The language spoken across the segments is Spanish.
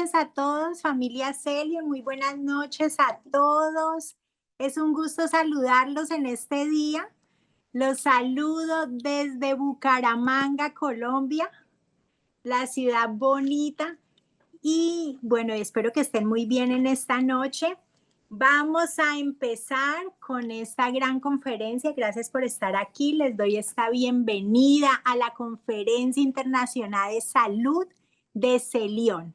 noches a todos, familia Celion, muy buenas noches a todos. Es un gusto saludarlos en este día. Los saludo desde Bucaramanga, Colombia, la ciudad bonita. Y bueno, espero que estén muy bien en esta noche. Vamos a empezar con esta gran conferencia. Gracias por estar aquí. Les doy esta bienvenida a la Conferencia Internacional de Salud de Celion.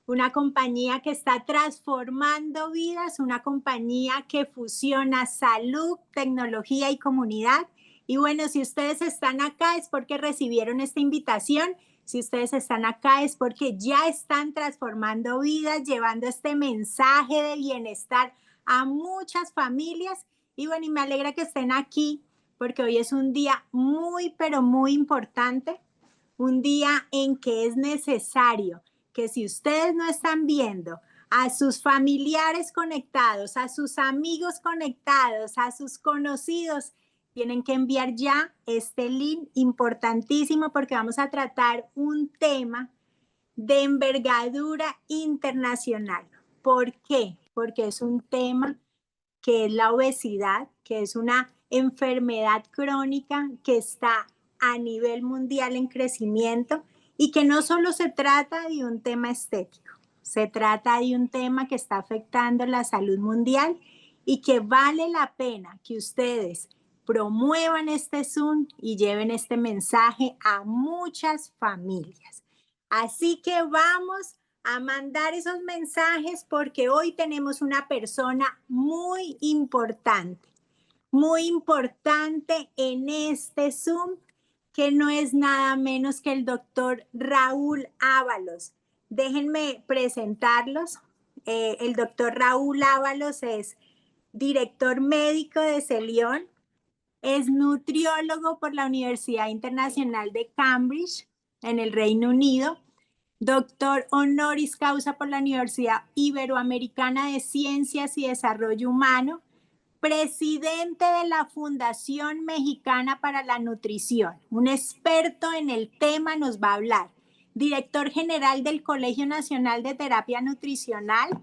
Una compañía que está transformando vidas, una compañía que fusiona salud, tecnología y comunidad. Y bueno, si ustedes están acá es porque recibieron esta invitación. Si ustedes están acá es porque ya están transformando vidas, llevando este mensaje de bienestar a muchas familias. Y bueno, y me alegra que estén aquí porque hoy es un día muy, pero muy importante. Un día en que es necesario que si ustedes no están viendo a sus familiares conectados, a sus amigos conectados, a sus conocidos, tienen que enviar ya este link importantísimo porque vamos a tratar un tema de envergadura internacional. ¿Por qué? Porque es un tema que es la obesidad, que es una enfermedad crónica que está a nivel mundial en crecimiento y que no solo se trata de un tema estético, se trata de un tema que está afectando la salud mundial y que vale la pena que ustedes promuevan este Zoom y lleven este mensaje a muchas familias. Así que vamos a mandar esos mensajes porque hoy tenemos una persona muy importante en este Zoom, que no es nada menos que el doctor Raúl Ábalos. Déjenme presentarlos. El doctor Raúl Ábalos es director médico de Celion, es nutriólogo por la Universidad Internacional de Cambridge en el Reino Unido, doctor honoris causa por la Universidad Iberoamericana de Ciencias y Desarrollo Humano, presidente de la Fundación Mexicana para la Nutrición, un experto en el tema nos va a hablar, director general del Colegio Nacional de Terapia Nutricional,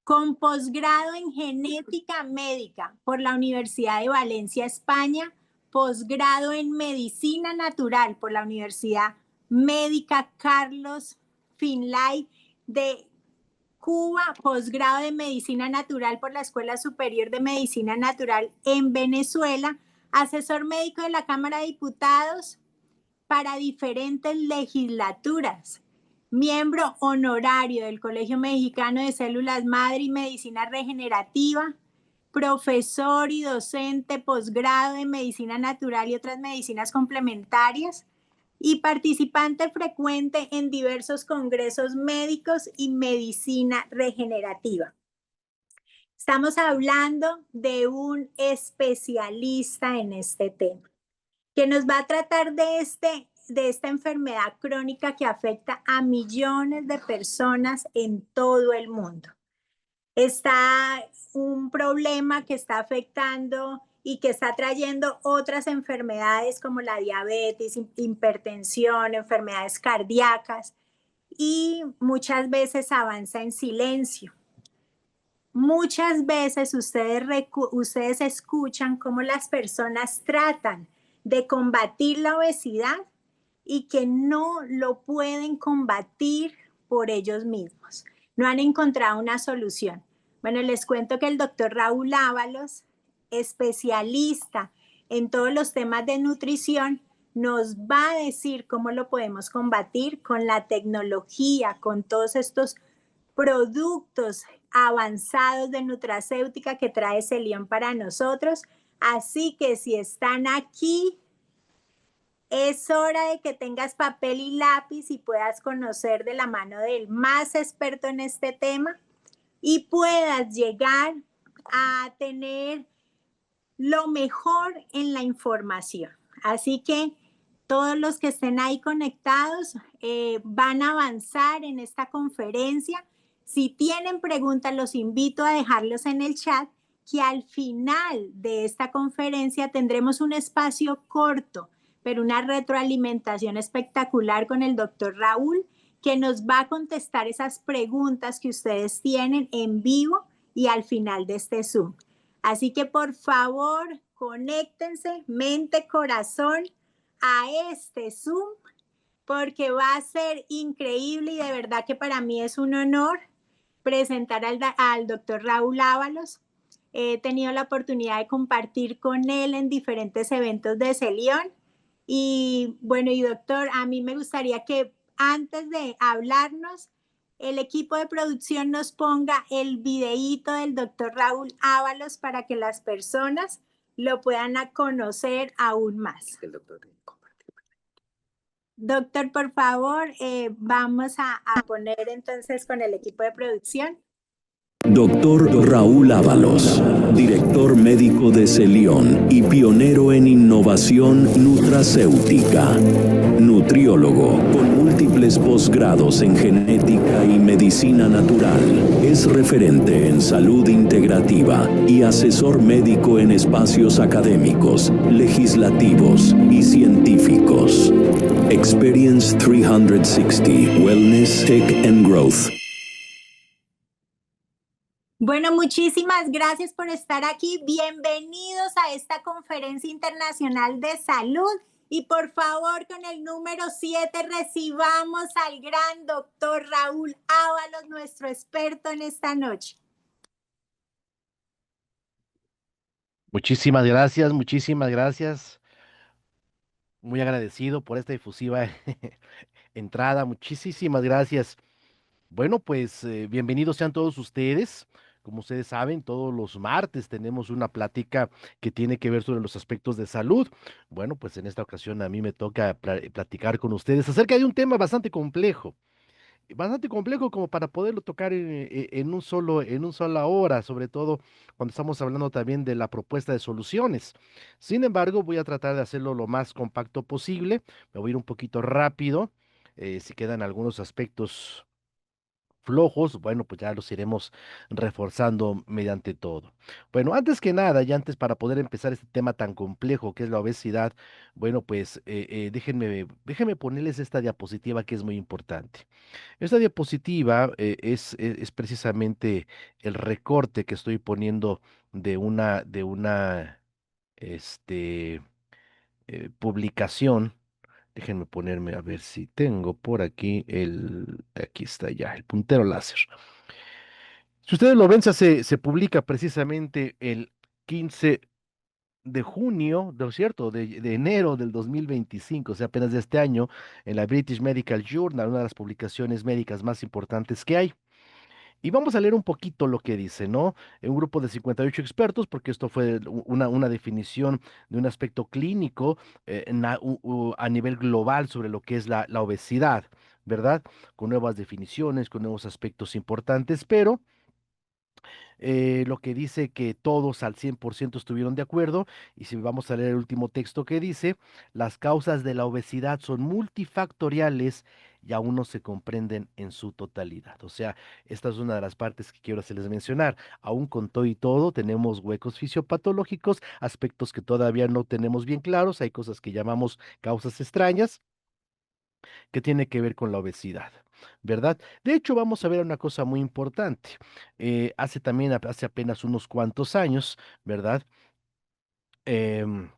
con posgrado en genética médica por la Universidad de Valencia, España, posgrado en medicina natural por la Universidad Médica Carlos Finlay de Cuba, posgrado de medicina natural por la Escuela Superior de Medicina Natural en Venezuela, asesor médico de la Cámara de Diputados para diferentes legislaturas, miembro honorario del Colegio Mexicano de Células Madre y Medicina Regenerativa, profesor y docente posgrado de Medicina Natural y otras medicinas complementarias, y participante frecuente en diversos congresos médicos y medicina regenerativa. Estamos hablando de un especialista en este tema, que nos va a tratar de esta enfermedad crónica que afecta a millones de personas en todo el mundo. Está un problema que está afectando y que está trayendo otras enfermedades como la diabetes, hipertensión, enfermedades cardíacas, y muchas veces avanza en silencio. Muchas veces ustedes escuchan cómo las personas tratan de combatir la obesidad y que no lo pueden combatir por ellos mismos. No han encontrado una solución. Bueno, les cuento que el doctor Raúl Ábalos, especialista en todos los temas de nutrición, nos va a decir cómo lo podemos combatir con la tecnología, con todos estos productos avanzados de nutracéutica que trae Celion para nosotros. Así que si están aquí, es hora de que tengas papel y lápiz y puedas conocer de la mano del más experto en este tema y puedas llegar a tener lo mejor en la información. Así que todos los que estén ahí conectados van a avanzar en esta conferencia. Si tienen preguntas, los invito a dejarlos en el chat, que al final de esta conferencia tendremos un espacio corto, pero una retroalimentación espectacular con el doctor Raúl, que nos va a contestar esas preguntas que ustedes tienen en vivo y al final de este Zoom. Así que por favor, conéctense, mente, corazón, a este Zoom, porque va a ser increíble y de verdad que para mí es un honor presentar al doctor Raúl Ábalos. He tenido la oportunidad de compartir con él en diferentes eventos de Celión. Y bueno, y doctor, a mí me gustaría que antes de hablarnos, el equipo de producción nos ponga el videíto del doctor Raúl Ábalos para que las personas lo puedan conocer aún más. El doctor. Doctor, por favor, vamos a poner entonces con el equipo de producción. Doctor Raúl Ábalos, director médico de Celión y pionero en innovación nutracéutica. Nutriólogo con múltiples posgrados en genética y medicina natural. Es referente en salud integrativa y asesor médico en espacios académicos, legislativos y científicos. Experience 360, Wellness, Tech and Growth. Bueno, muchísimas gracias por estar aquí. Bienvenidos a esta conferencia internacional de salud. Y por favor, con el número 7 recibamos al gran doctor Raúl Ábalos, nuestro experto en esta noche. Muchísimas gracias, muchísimas gracias. Muy agradecido por esta difusiva entrada. Muchísimas gracias. Bueno, pues bienvenidos sean todos ustedes. Como ustedes saben, todos los martes tenemos una plática que tiene que ver sobre los aspectos de salud. Bueno, pues en esta ocasión a mí me toca platicar con ustedes acerca de un tema bastante complejo como para poderlo tocar en un sola hora, sobre todo cuando estamos hablando también de la propuesta de soluciones. Sin embargo, voy a tratar de hacerlo lo más compacto posible. Me voy a ir un poquito rápido. Si quedan algunos aspectos flojos, bueno, pues ya los iremos reforzando mediante todo. Bueno, antes que nada, y antes para poder empezar este tema tan complejo que es la obesidad, bueno, pues déjenme ponerles esta diapositiva que es muy importante. Esta diapositiva es precisamente el recorte que estoy poniendo de una este, publicación. Déjenme ponerme a ver si tengo por aquí aquí está ya, el puntero láser. Si ustedes lo ven, se publica precisamente el 15 de junio, ¿no es cierto? De enero del 2025, o sea, apenas de este año, en la British Medical Journal, una de las publicaciones médicas más importantes que hay. Y vamos a leer un poquito lo que dice, ¿no? Un grupo de 58 expertos, porque esto fue una definición de un aspecto clínico a nivel global sobre lo que es la obesidad, ¿verdad? Con nuevas definiciones, con nuevos aspectos importantes, pero lo que dice que todos al 100% estuvieron de acuerdo, y si vamos a leer el último texto que dice, las causas de la obesidad son multifactoriales y aún no se comprenden en su totalidad. O sea, esta es una de las partes que quiero hacerles mencionar. Aún con todo y todo, tenemos huecos fisiopatológicos, aspectos que todavía no tenemos bien claros, hay cosas que llamamos causas extrañas que tiene que ver con la obesidad, ¿verdad? De hecho, vamos a ver una cosa muy importante. Hace apenas unos cuantos años, ¿verdad? Em,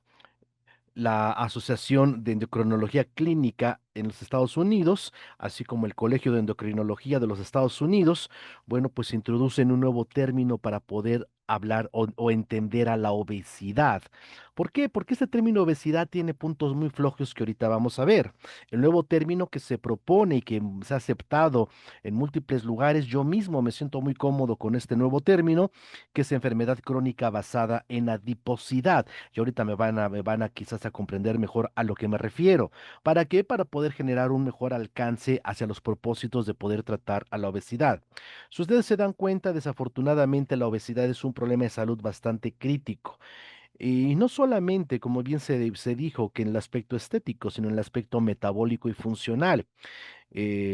la Asociación de Endocrinología Clínica en los Estados Unidos, así como el Colegio de Endocrinología de los Estados Unidos, bueno, pues introducen un nuevo término para poder hablar o entender a la obesidad. ¿Por qué? Porque este término obesidad tiene puntos muy flojos que ahorita vamos a ver. El nuevo término que se propone y que se ha aceptado en múltiples lugares, yo mismo me siento muy cómodo con este nuevo término, que es enfermedad crónica basada en adiposidad. Y ahorita me van a quizás a comprender mejor a lo que me refiero. ¿Para qué? Para poder generar un mejor alcance hacia los propósitos de poder tratar a la obesidad. Si ustedes se dan cuenta, desafortunadamente la obesidad es un problema de salud bastante crítico. Y no solamente, como bien se dijo, que en el aspecto estético, sino en el aspecto metabólico y funcional.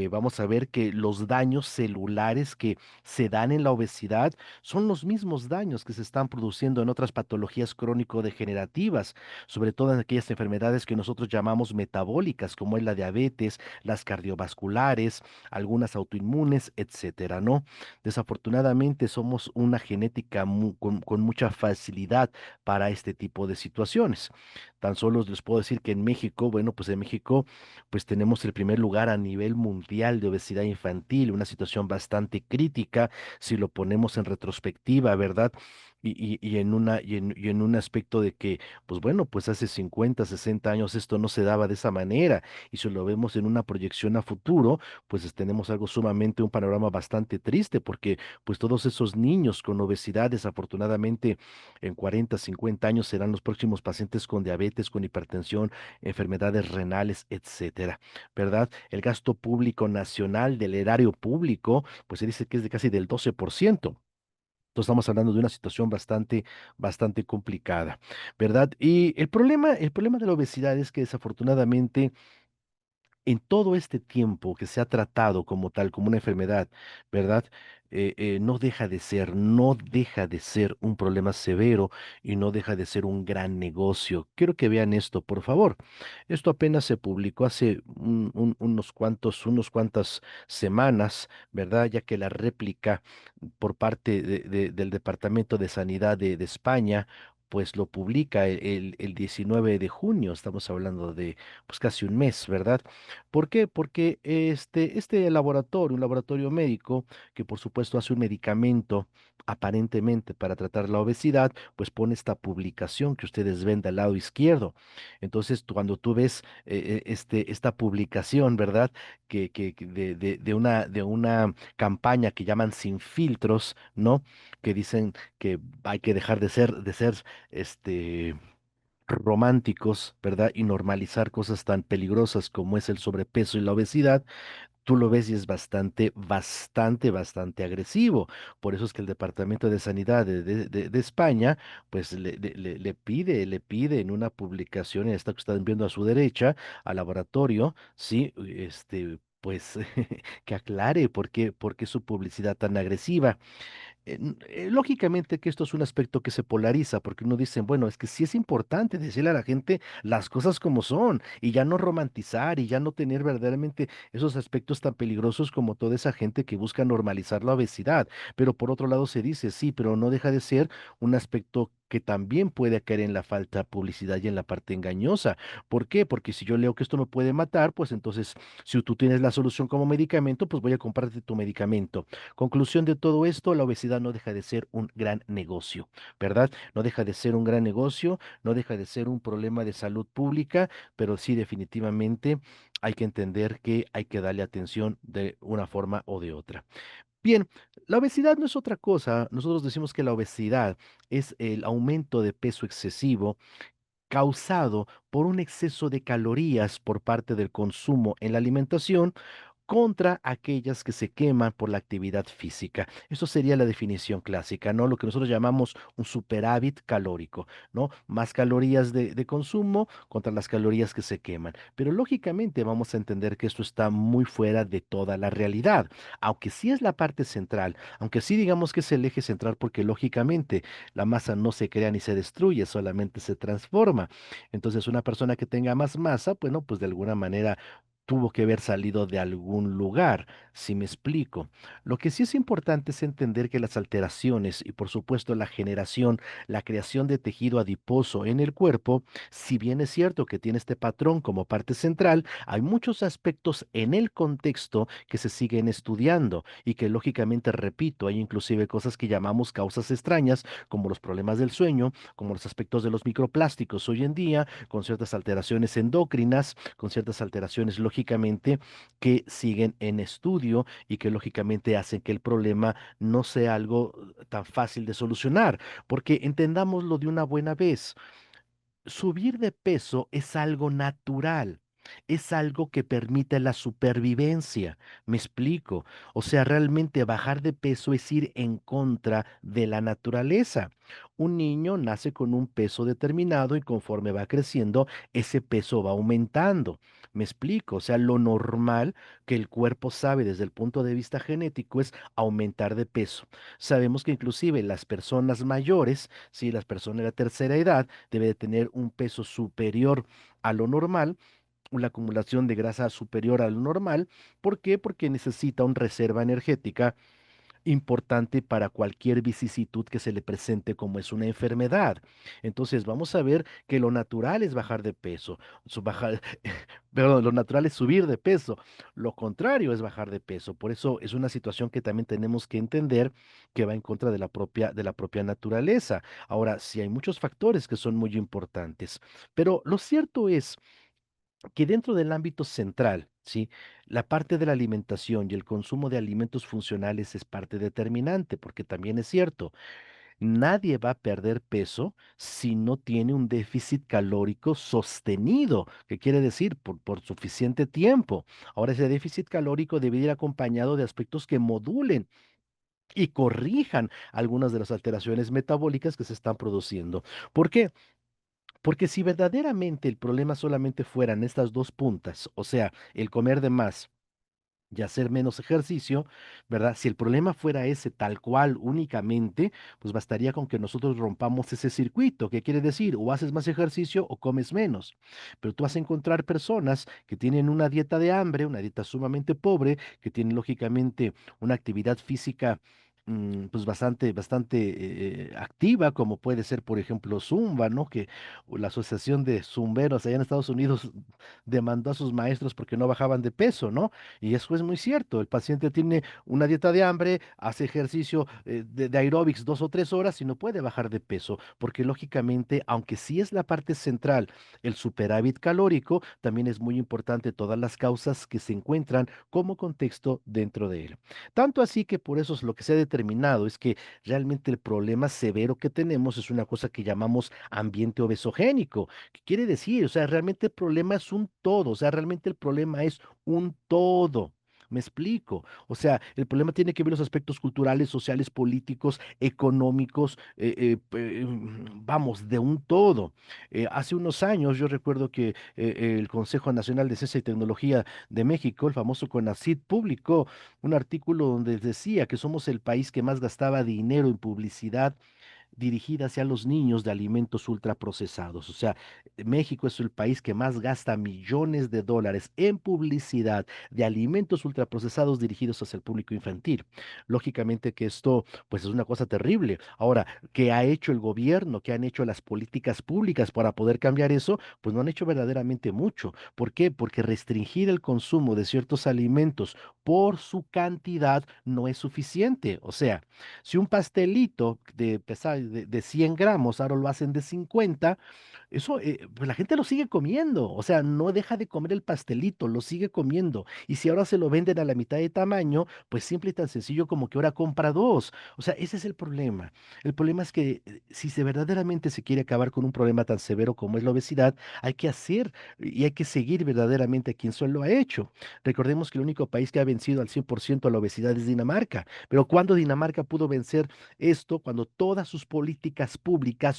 vamos a ver que los daños celulares que se dan en la obesidad son los mismos daños que se están produciendo en otras patologías crónico-degenerativas, sobre todo en aquellas enfermedades que nosotros llamamos metabólicas, como es la diabetes, las cardiovasculares, algunas autoinmunes, etcétera, ¿no? Desafortunadamente somos una genética con mucha facilidad para este tipo de situaciones. Tan solo les puedo decir que en México, bueno, pues en México, pues tenemos el primer lugar a nivel mundial de obesidad infantil, una situación bastante crítica si lo ponemos en retrospectiva, ¿verdad? Y en un aspecto de que, pues bueno, pues hace 50, 60 años esto no se daba de esa manera, y si lo vemos en una proyección a futuro, pues tenemos algo sumamente, un panorama bastante triste, porque pues todos esos niños con obesidad, desafortunadamente, en 40, 50 años serán los próximos pacientes con diabetes, con hipertensión, enfermedades renales, etcétera, ¿verdad? El gasto público nacional del erario público, pues se dice que es de casi del 12%. Entonces estamos hablando de una situación bastante complicada, ¿verdad? Y el problema de la obesidad es que desafortunadamente en todo este tiempo que se ha tratado como tal, como una enfermedad, ¿verdad? No deja de ser un problema severo y no deja de ser un gran negocio. Quiero que vean esto, por favor. Esto apenas se publicó hace unos cuantas semanas, ¿verdad? Ya que la réplica por parte del Departamento de Sanidad de España, pues lo publica el 19 de junio, estamos hablando de pues casi un mes, ¿verdad? ¿Por qué? Porque este laboratorio, un laboratorio médico, que por supuesto hace un medicamento aparentemente para tratar la obesidad, pues pone esta publicación que ustedes ven del lado izquierdo. Entonces, cuando tú ves esta publicación, ¿verdad? De una campaña que llaman Sin Filtros, ¿no? Que dicen que hay que dejar de ser, este románticos, ¿verdad? Y normalizar cosas tan peligrosas como es el sobrepeso y la obesidad, tú lo ves y es bastante agresivo. Por eso es que el Departamento de Sanidad de España, pues le pide en una publicación, esta que están viendo a su derecha, al laboratorio, sí, pues que aclare por qué su publicidad tan agresiva. Lógicamente que esto es un aspecto que se polariza, porque uno dice, bueno, es que sí es importante decirle a la gente las cosas como son y ya no romantizar y ya no tener verdaderamente esos aspectos tan peligrosos como toda esa gente que busca normalizar la obesidad. Pero por otro lado se dice, sí, pero no deja de ser un aspecto que también puede caer en la falta de publicidad y en la parte engañosa. ¿Por qué? Porque si yo leo que esto me puede matar, pues entonces, si tú tienes la solución como medicamento, pues voy a comprarte tu medicamento. Conclusión de todo esto, la obesidad no deja de ser un gran negocio, ¿verdad? No deja de ser un gran negocio, no deja de ser un problema de salud pública, pero sí definitivamente hay que entender que hay que darle atención de una forma o de otra. Bien, la obesidad no es otra cosa. Nosotros decimos que la obesidad es el aumento de peso excesivo causado por un exceso de calorías por parte del consumo en la alimentación contra aquellas que se queman por la actividad física. Eso sería la definición clásica, ¿no? Lo que nosotros llamamos un superávit calórico, ¿no? Más calorías de consumo contra las calorías que se queman. Pero lógicamente vamos a entender que esto está muy fuera de toda la realidad, aunque sí es la parte central, aunque sí digamos que es el eje central porque lógicamente la masa no se crea ni se destruye, solamente se transforma. Entonces, una persona que tenga más masa, bueno, pues de alguna manera tuvo que haber salido de algún lugar, si me explico. Lo que sí es importante es entender que las alteraciones y por supuesto la generación, la creación de tejido adiposo en el cuerpo, si bien es cierto que tiene este patrón como parte central, hay muchos aspectos en el contexto que se siguen estudiando y que lógicamente, repito, hay inclusive cosas que llamamos causas extrañas, como los problemas del sueño, como los aspectos de los microplásticos hoy en día, con ciertas alteraciones endocrinas, con ciertas alteraciones lógicamente que siguen en estudio y que lógicamente hacen que el problema no sea algo tan fácil de solucionar, porque entendámoslo de una buena vez. Subir de peso es algo natural. es algo que permite la supervivencia. ¿Me explico? O sea, realmente bajar de peso es ir en contra de la naturaleza. Un niño nace con un peso determinado y conforme va creciendo, ese peso va aumentando. ¿Me explico? O sea, lo normal que el cuerpo sabe desde el punto de vista genético es aumentar de peso. Sabemos que inclusive las personas mayores, si las personas de la tercera edad, debe de tener un peso superior a lo normal, una acumulación de grasa superior a lo normal. ¿Por qué? Porque necesita una reserva energética importante para cualquier vicisitud que se le presente como es una enfermedad. Entonces vamos a ver que lo natural es bajar de peso, perdón, lo natural es subir de peso, lo contrario es bajar de peso. Por eso es una situación que también tenemos que entender que va en contra de la propia naturaleza. Ahora, sí hay muchos factores que son muy importantes, pero lo cierto es que dentro del ámbito central, ¿sí? La parte de la alimentación y el consumo de alimentos funcionales es parte determinante, porque también es cierto, nadie va a perder peso si no tiene un déficit calórico sostenido, que quiere decir por suficiente tiempo. Ahora, ese déficit calórico debe ir acompañado de aspectos que modulen y corrijan algunas de las alteraciones metabólicas que se están produciendo. ¿Por qué? Porque si verdaderamente el problema solamente fueran estas dos puntas, o sea, el comer de más y hacer menos ejercicio, ¿verdad? Si el problema fuera ese tal cual únicamente, pues bastaría con que nosotros rompamos ese circuito. ¿Qué quiere decir? O haces más ejercicio o comes menos. Pero tú vas a encontrar personas que tienen una dieta de hambre, una dieta sumamente pobre, que tienen lógicamente una actividad física pues bastante activa, como puede ser, por ejemplo, Zumba, ¿no? Que la Asociación de Zumberos allá en Estados Unidos demandó a sus maestros porque no bajaban de peso, ¿no? Y eso es muy cierto. El paciente tiene una dieta de hambre, hace ejercicio de aeróbics 2 o 3 horas y no puede bajar de peso, porque lógicamente, aunque sí es la parte central, el superávit calórico, también es muy importante todas las causas que se encuentran como contexto dentro de él. Tanto así que por eso es lo que se ha determinado, es que realmente el problema severo que tenemos es una cosa que llamamos ambiente obesogénico. ¿Qué quiere decir? O sea, realmente el problema es un todo, o sea, realmente el problema es un todo. Me explico. O sea, el problema tiene que ver los aspectos culturales, sociales, políticos, económicos, vamos, de un todo. Hace unos años yo recuerdo que el Consejo Nacional de Ciencia y Tecnología de México, el famoso CONACYT, publicó un artículo donde decía que somos el país que más gastaba dinero en publicidad dirigida hacia los niños de alimentos ultraprocesados. O sea, México es el país que más gasta millones de dólares en publicidad de alimentos ultraprocesados dirigidos hacia el público infantil. Lógicamente que esto, pues es una cosa terrible. Ahora, ¿qué ha hecho el gobierno? ¿Qué han hecho las políticas públicas para poder cambiar eso? Pues no han hecho verdaderamente mucho. ¿Por qué? Porque restringir el consumo de ciertos alimentos por su cantidad no es suficiente. O sea, si un pastelito de 100 gramos ahora lo hacen de 50, eso, pues la gente lo sigue comiendo. O sea, no deja de comer el pastelito, lo sigue comiendo. Y si ahora se lo venden a la mitad de tamaño, pues simple y tan sencillo como que ahora compra dos. O sea, ese es el problema. El problema es que si verdaderamente se quiere acabar con un problema tan severo como es la obesidad, hay que hacer y hay que seguir verdaderamente a quien solo lo ha hecho. Recordemos que el único país que ha vencido al 100% a la obesidad es Dinamarca. Pero ¿cuándo Dinamarca pudo vencer esto? Cuando todas sus políticas públicas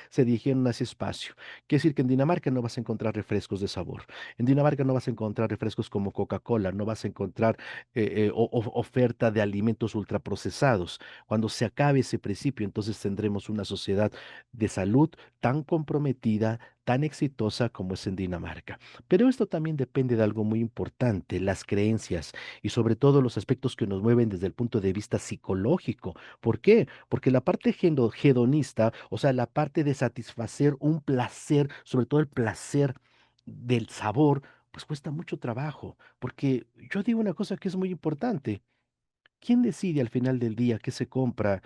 se dirigieron a ese espacio. Quiere decir que en Dinamarca no vas a encontrar refrescos de sabor. En Dinamarca no vas a encontrar refrescos como Coca-Cola, no vas a encontrar oferta de alimentos ultraprocesados. Cuando se acabe ese principio, entonces tendremos una sociedad de salud tan comprometida, tan exitosa como es en Dinamarca. Pero esto también depende de algo muy importante, las creencias y sobre todo los aspectos que nos mueven desde el punto de vista psicológico. ¿Por qué? Porque la parte hedonista, o sea, la parte de satisfacer un placer, sobre todo el placer del sabor, pues cuesta mucho trabajo. Porque yo digo una cosa que es muy importante. ¿Quién decide al final del día qué se compra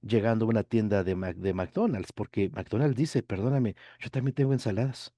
llegando a una tienda de McDonald's? Porque McDonald's dice, perdóname, yo también tengo ensaladas.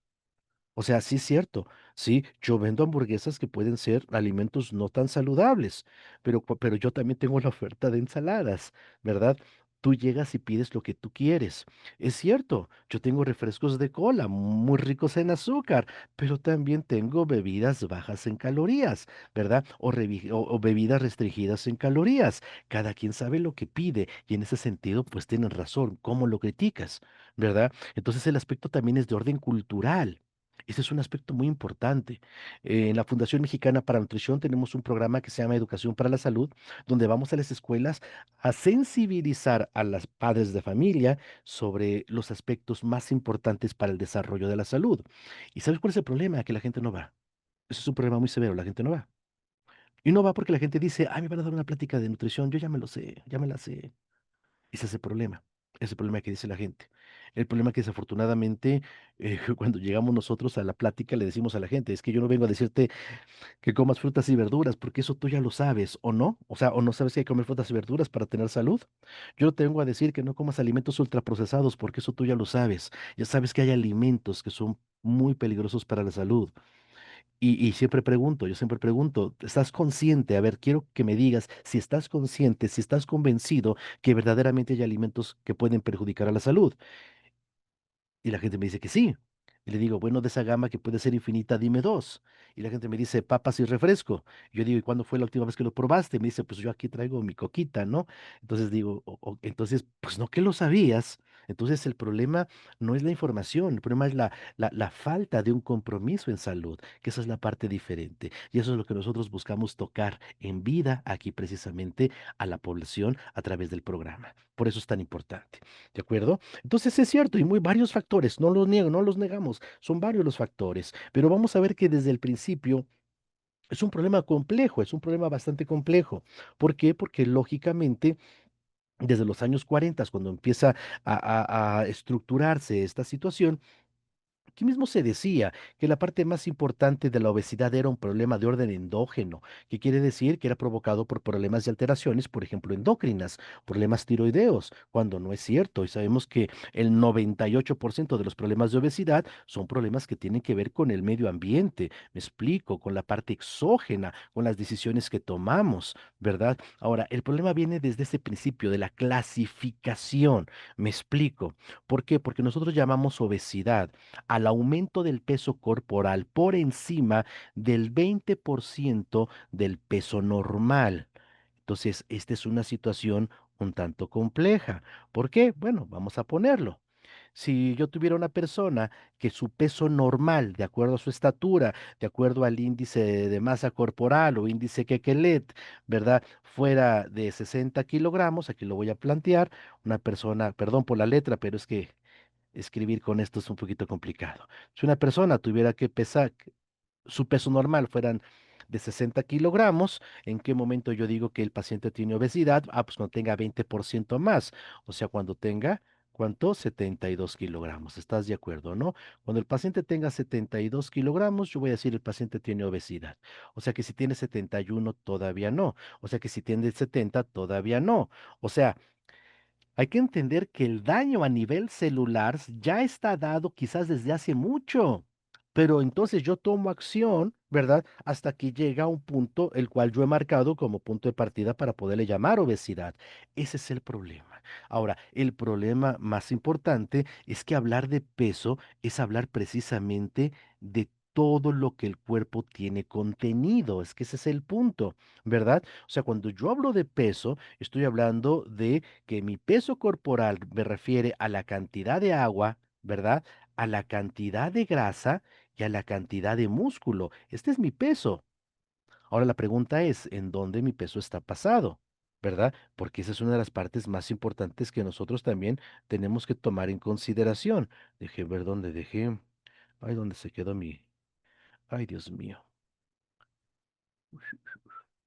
O sea, sí es cierto, sí, yo vendo hamburguesas que pueden ser alimentos no tan saludables, pero yo también tengo la oferta de ensaladas, ¿verdad? tú llegas y pides lo que tú quieres. Es cierto, yo tengo refrescos de cola muy ricos en azúcar, pero también tengo bebidas bajas en calorías, ¿verdad? O bebidas restringidas en calorías. Cada quien sabe lo que pide y en ese sentido, pues tienen razón. ¿Cómo lo criticas? ¿Verdad? Entonces el aspecto también es de orden cultural. Ese es un aspecto muy importante. En la Fundación Mexicana para la Nutrición tenemos un programa que se llama Educación para la Salud, donde vamos a las escuelas a sensibilizar a los padres de familia sobre los aspectos más importantes para el desarrollo de la salud. ¿Y sabes cuál es el problema? Que la gente no va. Ese es un problema muy severo, la gente no va. Y no va porque la gente dice, ay, me van a dar una plática de nutrición, yo ya me lo sé, ya me la sé. Ese es el problema. Ese es el problema que dice la gente. El problema que desafortunadamente cuando llegamos nosotros a la plática le decimos a la gente, es que yo no vengo a decirte que comas frutas y verduras, porque eso tú ya lo sabes, ¿o no? O sea, o no sabes que hay que comer frutas y verduras para tener salud. Yo no te vengo a decir que no comas alimentos ultraprocesados, porque eso tú ya lo sabes. Ya sabes que hay alimentos que son muy peligrosos para la salud. Y siempre pregunto, yo siempre pregunto, ¿estás consciente? A ver, quiero que me digas si estás consciente, si estás convencido que verdaderamente hay alimentos que pueden perjudicar a la salud. Y la gente me dice que sí. Y le digo, bueno, de esa gama que puede ser infinita, dime dos. Y la gente me dice, papas y refresco. Y yo digo, ¿y cuándo fue la última vez que lo probaste? Me dice, pues yo aquí traigo mi coquita, ¿no? Entonces digo, entonces, pues no que lo sabías. Entonces el problema no es la información, el problema es la falta de un compromiso en salud, que esa es la parte diferente. Y eso es lo que nosotros buscamos tocar en vida aquí precisamente a la población a través del programa. Por eso es tan importante. ¿De acuerdo? Entonces es cierto, y muy varios factores, no los niego, no los negamos, son varios los factores, pero vamos a ver que desde el principio es un problema complejo, es un problema bastante complejo. ¿Por qué? Porque lógicamente desde los años 40, cuando empieza a estructurarse esta situación, aquí mismo se decía que la parte más importante de la obesidad era un problema de orden endógeno, que quiere decir que era provocado por problemas y alteraciones, por ejemplo, endocrinas, problemas tiroideos, cuando no es cierto. Y sabemos que el 98% de los problemas de obesidad son problemas que tienen que ver con el medio ambiente, me explico, con la parte exógena, con las decisiones que tomamos, ¿verdad? Ahora, el problema viene desde ese principio de la clasificación, me explico. ¿Por qué? Porque nosotros llamamos obesidad al aumento del peso corporal por encima del 20% del peso normal. Entonces, esta es una situación un tanto compleja. ¿Por qué? Bueno, vamos a ponerlo. Si yo tuviera una persona que su peso normal, de acuerdo a su estatura, de acuerdo al índice de masa corporal o índice Kekelet, ¿verdad? Fuera de 60 kilogramos, aquí lo voy a plantear, una persona, perdón por la letra, pero es que escribir con esto es un poquito complicado. Si una persona tuviera que pesar, su peso normal fueran de 60 kilogramos, ¿en qué momento yo digo que el paciente tiene obesidad? Ah, pues cuando tenga 20% más, o sea, cuando tenga, ¿cuánto? 72 kilogramos. ¿Estás de acuerdo, no? Cuando el paciente tenga 72 kilogramos, yo voy a decir el paciente tiene obesidad. O sea que si tiene 71, todavía no. O sea que si tiene 70, todavía no. O sea, hay que entender que el daño a nivel celular ya está dado quizás desde hace mucho, pero entonces yo tomo acción, ¿verdad? Hasta que llega un punto el cual yo he marcado como punto de partida para poderle llamar obesidad. Ese es el problema. Ahora, el problema más importante es que hablar de peso es hablar precisamente de todo lo que el cuerpo tiene contenido. Es que ese es el punto, ¿verdad? O sea, cuando yo hablo de peso, estoy hablando de que mi peso corporal me refiere a la cantidad de agua, ¿verdad? A la cantidad de grasa y a la cantidad de músculo. Este es mi peso. Ahora la pregunta es, ¿en dónde mi peso está pasado? ¿Verdad? Porque esa es una de las partes más importantes que nosotros también tenemos que tomar en consideración. Dejé ver dónde dejé. Ay, ¿dónde se quedó mi? Ay, Dios mío.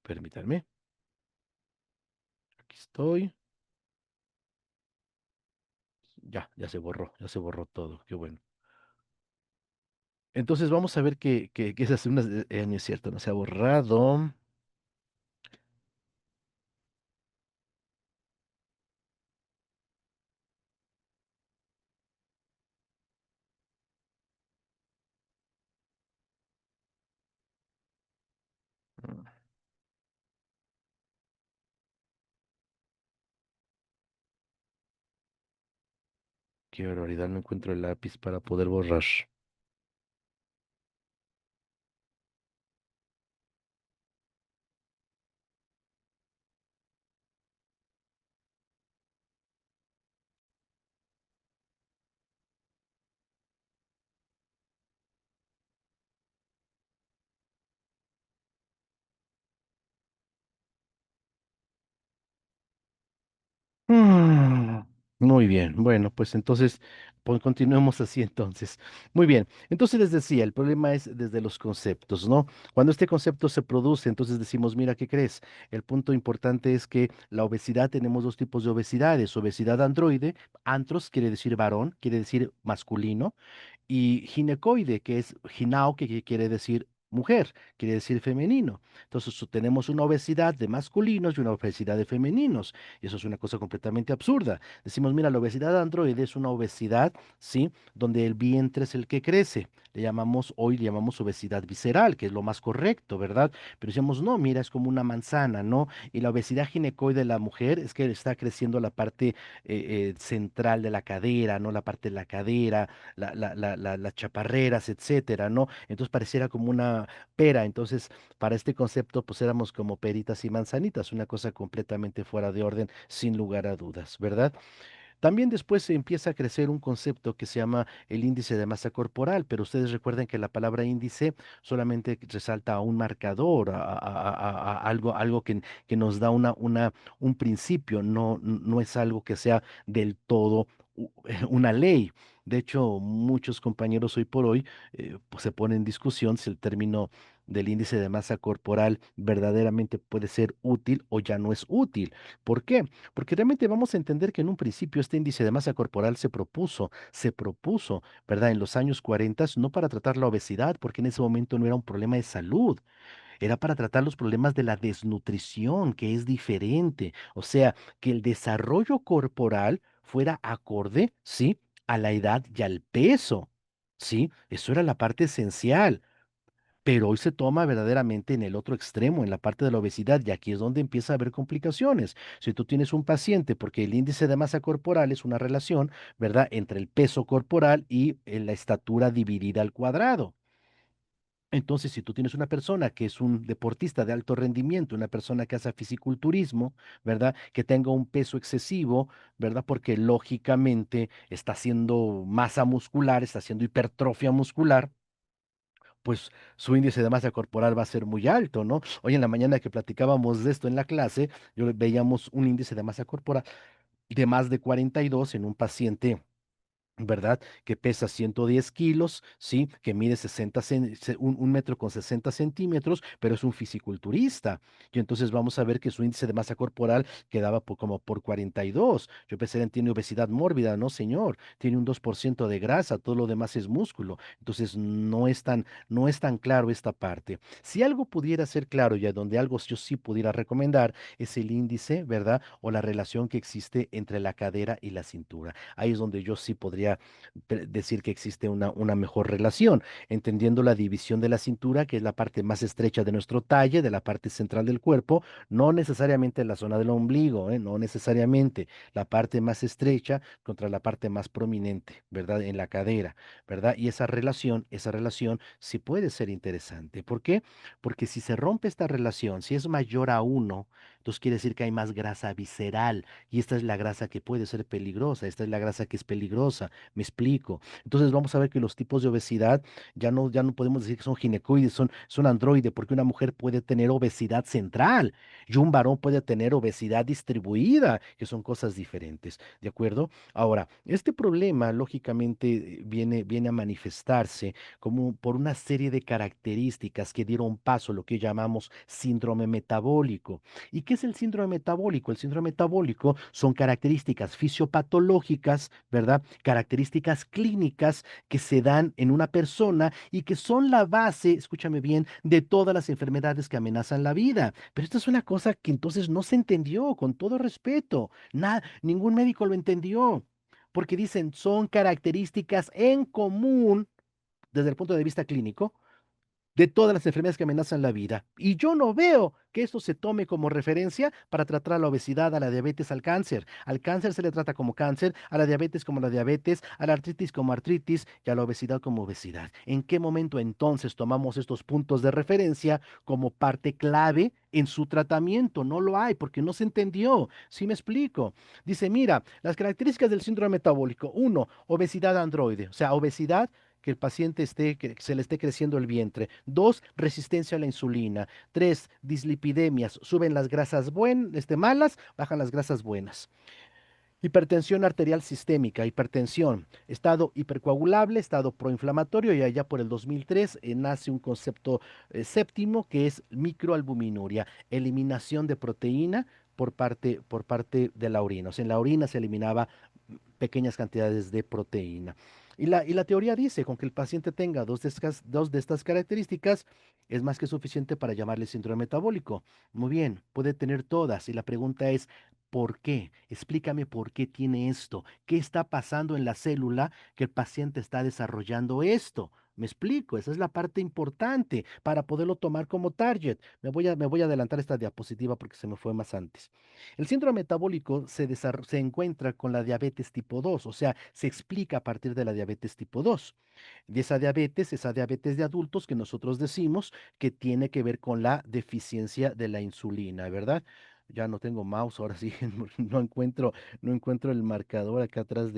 Permítanme. Aquí estoy. Ya ya se borró todo. Qué bueno. Entonces vamos a ver que esas unas, no es cierto, no se ha borrado. Mm, Qué barbaridad, no encuentro el lápiz para poder borrar. Mm, Muy bien, bueno, pues entonces continuemos así entonces. Muy bien, entonces les decía, el problema es desde los conceptos, ¿no? Cuando este concepto se produce, entonces decimos, mira, ¿qué crees? El punto importante es que la obesidad, tenemos dos tipos de obesidades, obesidad androide, antros quiere decir varón, quiere decir masculino, y ginecoide, que es ginao, que quiere decir mujer, quiere decir femenino. Entonces tenemos una obesidad de masculinos y una obesidad de femeninos. Y eso es una cosa completamente absurda. Decimos, mira, la obesidad androide es una obesidad, ¿sí? Donde el vientre es el que crece. Hoy le llamamos obesidad visceral, que es lo más correcto, ¿verdad? Pero decimos, no, mira, es como una manzana, ¿no? Y la obesidad ginecoide de la mujer es que está creciendo la parte central de la cadera, ¿no? La parte de la cadera, las chaparreras, etcétera, ¿no? Entonces pareciera como una pera. Entonces, para este concepto, pues éramos como peritas y manzanitas, una cosa completamente fuera de orden, sin lugar a dudas, ¿verdad? También después se empieza a crecer un concepto que se llama el índice de masa corporal, pero ustedes recuerden que la palabra índice solamente resalta a un marcador, algo que nos da un principio, no es algo que sea del todo una ley. De hecho, muchos compañeros hoy por hoy pues se ponen en discusión si el término del índice de masa corporal verdaderamente puede ser útil o ya no es útil. ¿Por qué? Porque realmente vamos a entender que en un principio este índice de masa corporal se propuso, ¿verdad? En los años 40, no para tratar la obesidad, porque en ese momento no era un problema de salud, era para tratar los problemas de la desnutrición, que es diferente. O sea, que el desarrollo corporal fuera acorde, ¿sí? A la edad y al peso, ¿sí? Eso era la parte esencial. Pero hoy se toma verdaderamente en el otro extremo, en la parte de la obesidad, y aquí es donde empieza a haber complicaciones. Si tú tienes un paciente, porque el índice de masa corporal es una relación, ¿verdad?, entre el peso corporal y la estatura dividida al cuadrado. Entonces, si tú tienes una persona que es un deportista de alto rendimiento, una persona que hace fisiculturismo, ¿verdad? Que tenga un peso excesivo, ¿verdad? Porque lógicamente está haciendo masa muscular, está haciendo hipertrofia muscular, pues su índice de masa corporal va a ser muy alto, ¿no? Hoy en la mañana que platicábamos de esto en la clase, veíamos un índice de masa corporal de más de 42 en un paciente, ¿verdad? Que pesa 110 kilos, ¿sí? Que mide 1 metro con 60 centímetros, pero es un fisiculturista. Y entonces vamos a ver que su índice de masa corporal quedaba como por 42. Yo pensé, él tiene obesidad mórbida, no, señor. Tiene un 2% de grasa, todo lo demás es músculo. Entonces no es tan claro esta parte. Si algo pudiera ser claro y a donde algo yo sí pudiera recomendar es el índice, ¿verdad? O la relación que existe entre la cadera y la cintura. Ahí es donde yo sí podría decir que existe una mejor relación, entendiendo la división de la cintura, que es la parte más estrecha de nuestro talle, de la parte central del cuerpo, no necesariamente la zona del ombligo, no necesariamente la parte más estrecha contra la parte más prominente, ¿verdad? En la cadera, ¿verdad? Y esa relación sí puede ser interesante. ¿Por qué? Porque si se rompe esta relación, si es mayor a uno, entonces quiere decir que hay más grasa visceral y esta es la grasa que puede ser peligrosa, esta es la grasa que es peligrosa, me explico. Entonces vamos a ver que los tipos de obesidad ya no podemos decir que son ginecoides, son androide, porque una mujer puede tener obesidad central y un varón puede tener obesidad distribuida, que son cosas diferentes, ¿de acuerdo? Ahora, este problema lógicamente viene a manifestarse como por una serie de características que dieron paso a lo que llamamos síndrome metabólico. ¿Y qué es el síndrome metabólico? El síndrome metabólico son características fisiopatológicas, ¿verdad? Características clínicas que se dan en una persona y que son la base, escúchame bien, de todas las enfermedades que amenazan la vida. Pero esto es una cosa que entonces no se entendió, con todo respeto. Ningún médico lo entendió. Porque dicen, son características en común desde el punto de vista clínico de todas las enfermedades que amenazan la vida. Y yo no veo que esto se tome como referencia para tratar a la obesidad, a la diabetes, al cáncer. Al cáncer se le trata como cáncer, a la diabetes como la diabetes, a la artritis como artritis y a la obesidad como obesidad. ¿En qué momento entonces tomamos estos puntos de referencia como parte clave en su tratamiento? No lo hay porque no se entendió. ¿Sí me explico? Dice, mira, las características del síndrome metabólico. Uno, obesidad androide, o sea, obesidad que el paciente que se le esté creciendo el vientre. Dos, resistencia a la insulina. Tres, dislipidemias. Suben las grasas malas, bajan las grasas buenas. Hipertensión arterial sistémica, hipertensión, estado hipercoagulable, estado proinflamatorio y allá por el 2003 nace un concepto séptimo que es microalbuminuria, eliminación de proteína por parte de la orina. O sea, en la orina se eliminaba pequeñas cantidades de proteína. Y la teoría dice, con que el paciente tenga dos de estas características, es más que suficiente para llamarle síndrome metabólico. Muy bien, puede tener todas. Y la pregunta es, ¿por qué? Explícame por qué tiene esto. ¿Qué está pasando en la célula que el paciente está desarrollando esto? Me explico, esa es la parte importante para poderlo tomar como target. Me voy a adelantar esta diapositiva porque se me fue más antes. El síndrome metabólico se encuentra con la diabetes tipo 2, o sea, se explica a partir de la diabetes tipo 2. De esa diabetes de adultos que nosotros decimos que tiene que ver con la deficiencia de la insulina, ¿verdad? Ya no tengo mouse, ahora sí, no encuentro el marcador acá atrás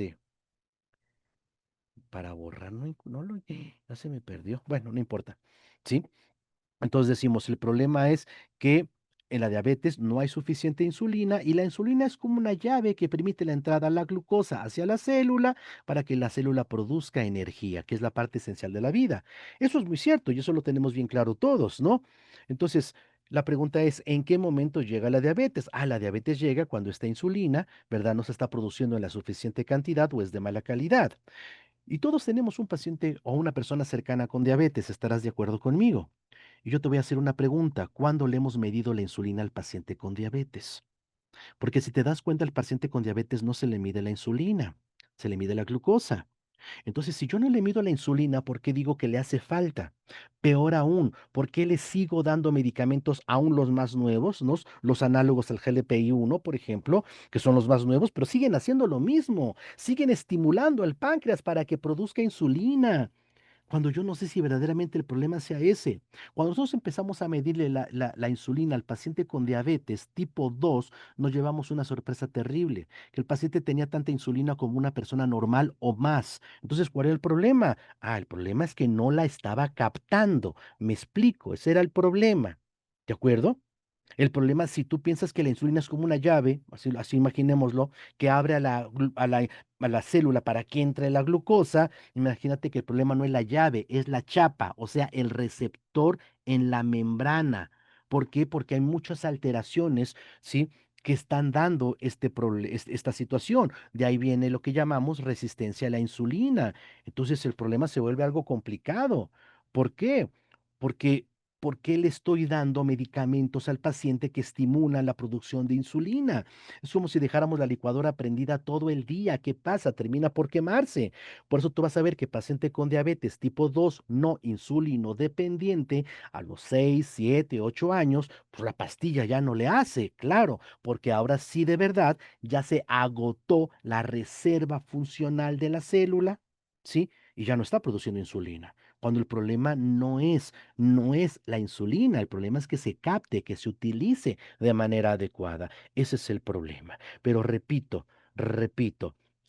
para borrar, ya se me perdió. Bueno, no importa. ¿Sí? Entonces decimos, el problema es que en la diabetes no hay suficiente insulina y la insulina es como una llave que permite la entrada a la glucosa hacia la célula para que la célula produzca energía, que es la parte esencial de la vida. Eso es muy cierto y eso lo tenemos bien claro todos, ¿no? Entonces, la pregunta es, ¿en qué momento llega la diabetes? La diabetes llega cuando esta insulina, ¿verdad? No se está produciendo en la suficiente cantidad o es de mala calidad. Y todos tenemos un paciente o una persona cercana con diabetes, estarás de acuerdo conmigo. Y yo te voy a hacer una pregunta. ¿Cuándo le hemos medido la insulina al paciente con diabetes? Porque si te das cuenta, al paciente con diabetes no se le mide la insulina, se le mide la glucosa. Entonces, si yo no le mido la insulina, ¿por qué digo que le hace falta? Peor aún, ¿por qué le sigo dando medicamentos aún los más nuevos, ¿no? Los análogos al GLP-1, por ejemplo, que son los más nuevos, pero siguen haciendo lo mismo, siguen estimulando al páncreas para que produzca insulina? Cuando yo no sé si verdaderamente el problema sea ese. Cuando nosotros empezamos a medirle la insulina al paciente con diabetes tipo 2, nos llevamos una sorpresa terrible, que el paciente tenía tanta insulina como una persona normal o más. Entonces, ¿cuál era el problema? El problema es que no la estaba captando. Me explico, ese era el problema. ¿De acuerdo? El problema, si tú piensas que la insulina es como una llave, así imaginémoslo, que abre a la célula para que entre la glucosa, imagínate que el problema no es la llave, es la chapa, o sea, el receptor en la membrana. ¿Por qué? Porque hay muchas alteraciones, ¿sí? Que están dando esta situación. De ahí viene lo que llamamos resistencia a la insulina. Entonces el problema se vuelve algo complicado. ¿Por qué? Porque ¿por qué le estoy dando medicamentos al paciente que estimulan la producción de insulina? Es como si dejáramos la licuadora prendida todo el día. ¿Qué pasa? Termina por quemarse. Por eso tú vas a ver que paciente con diabetes tipo 2 no insulino dependiente, a los 6, 7, 8 años, pues la pastilla ya no le hace, claro, porque ahora sí de verdad ya se agotó la reserva funcional de la célula, ¿sí? Y ya no está produciendo insulina. Cuando el problema no es la insulina, el problema es que se capte, que se utilice de manera adecuada. Ese es el problema. Pero repito,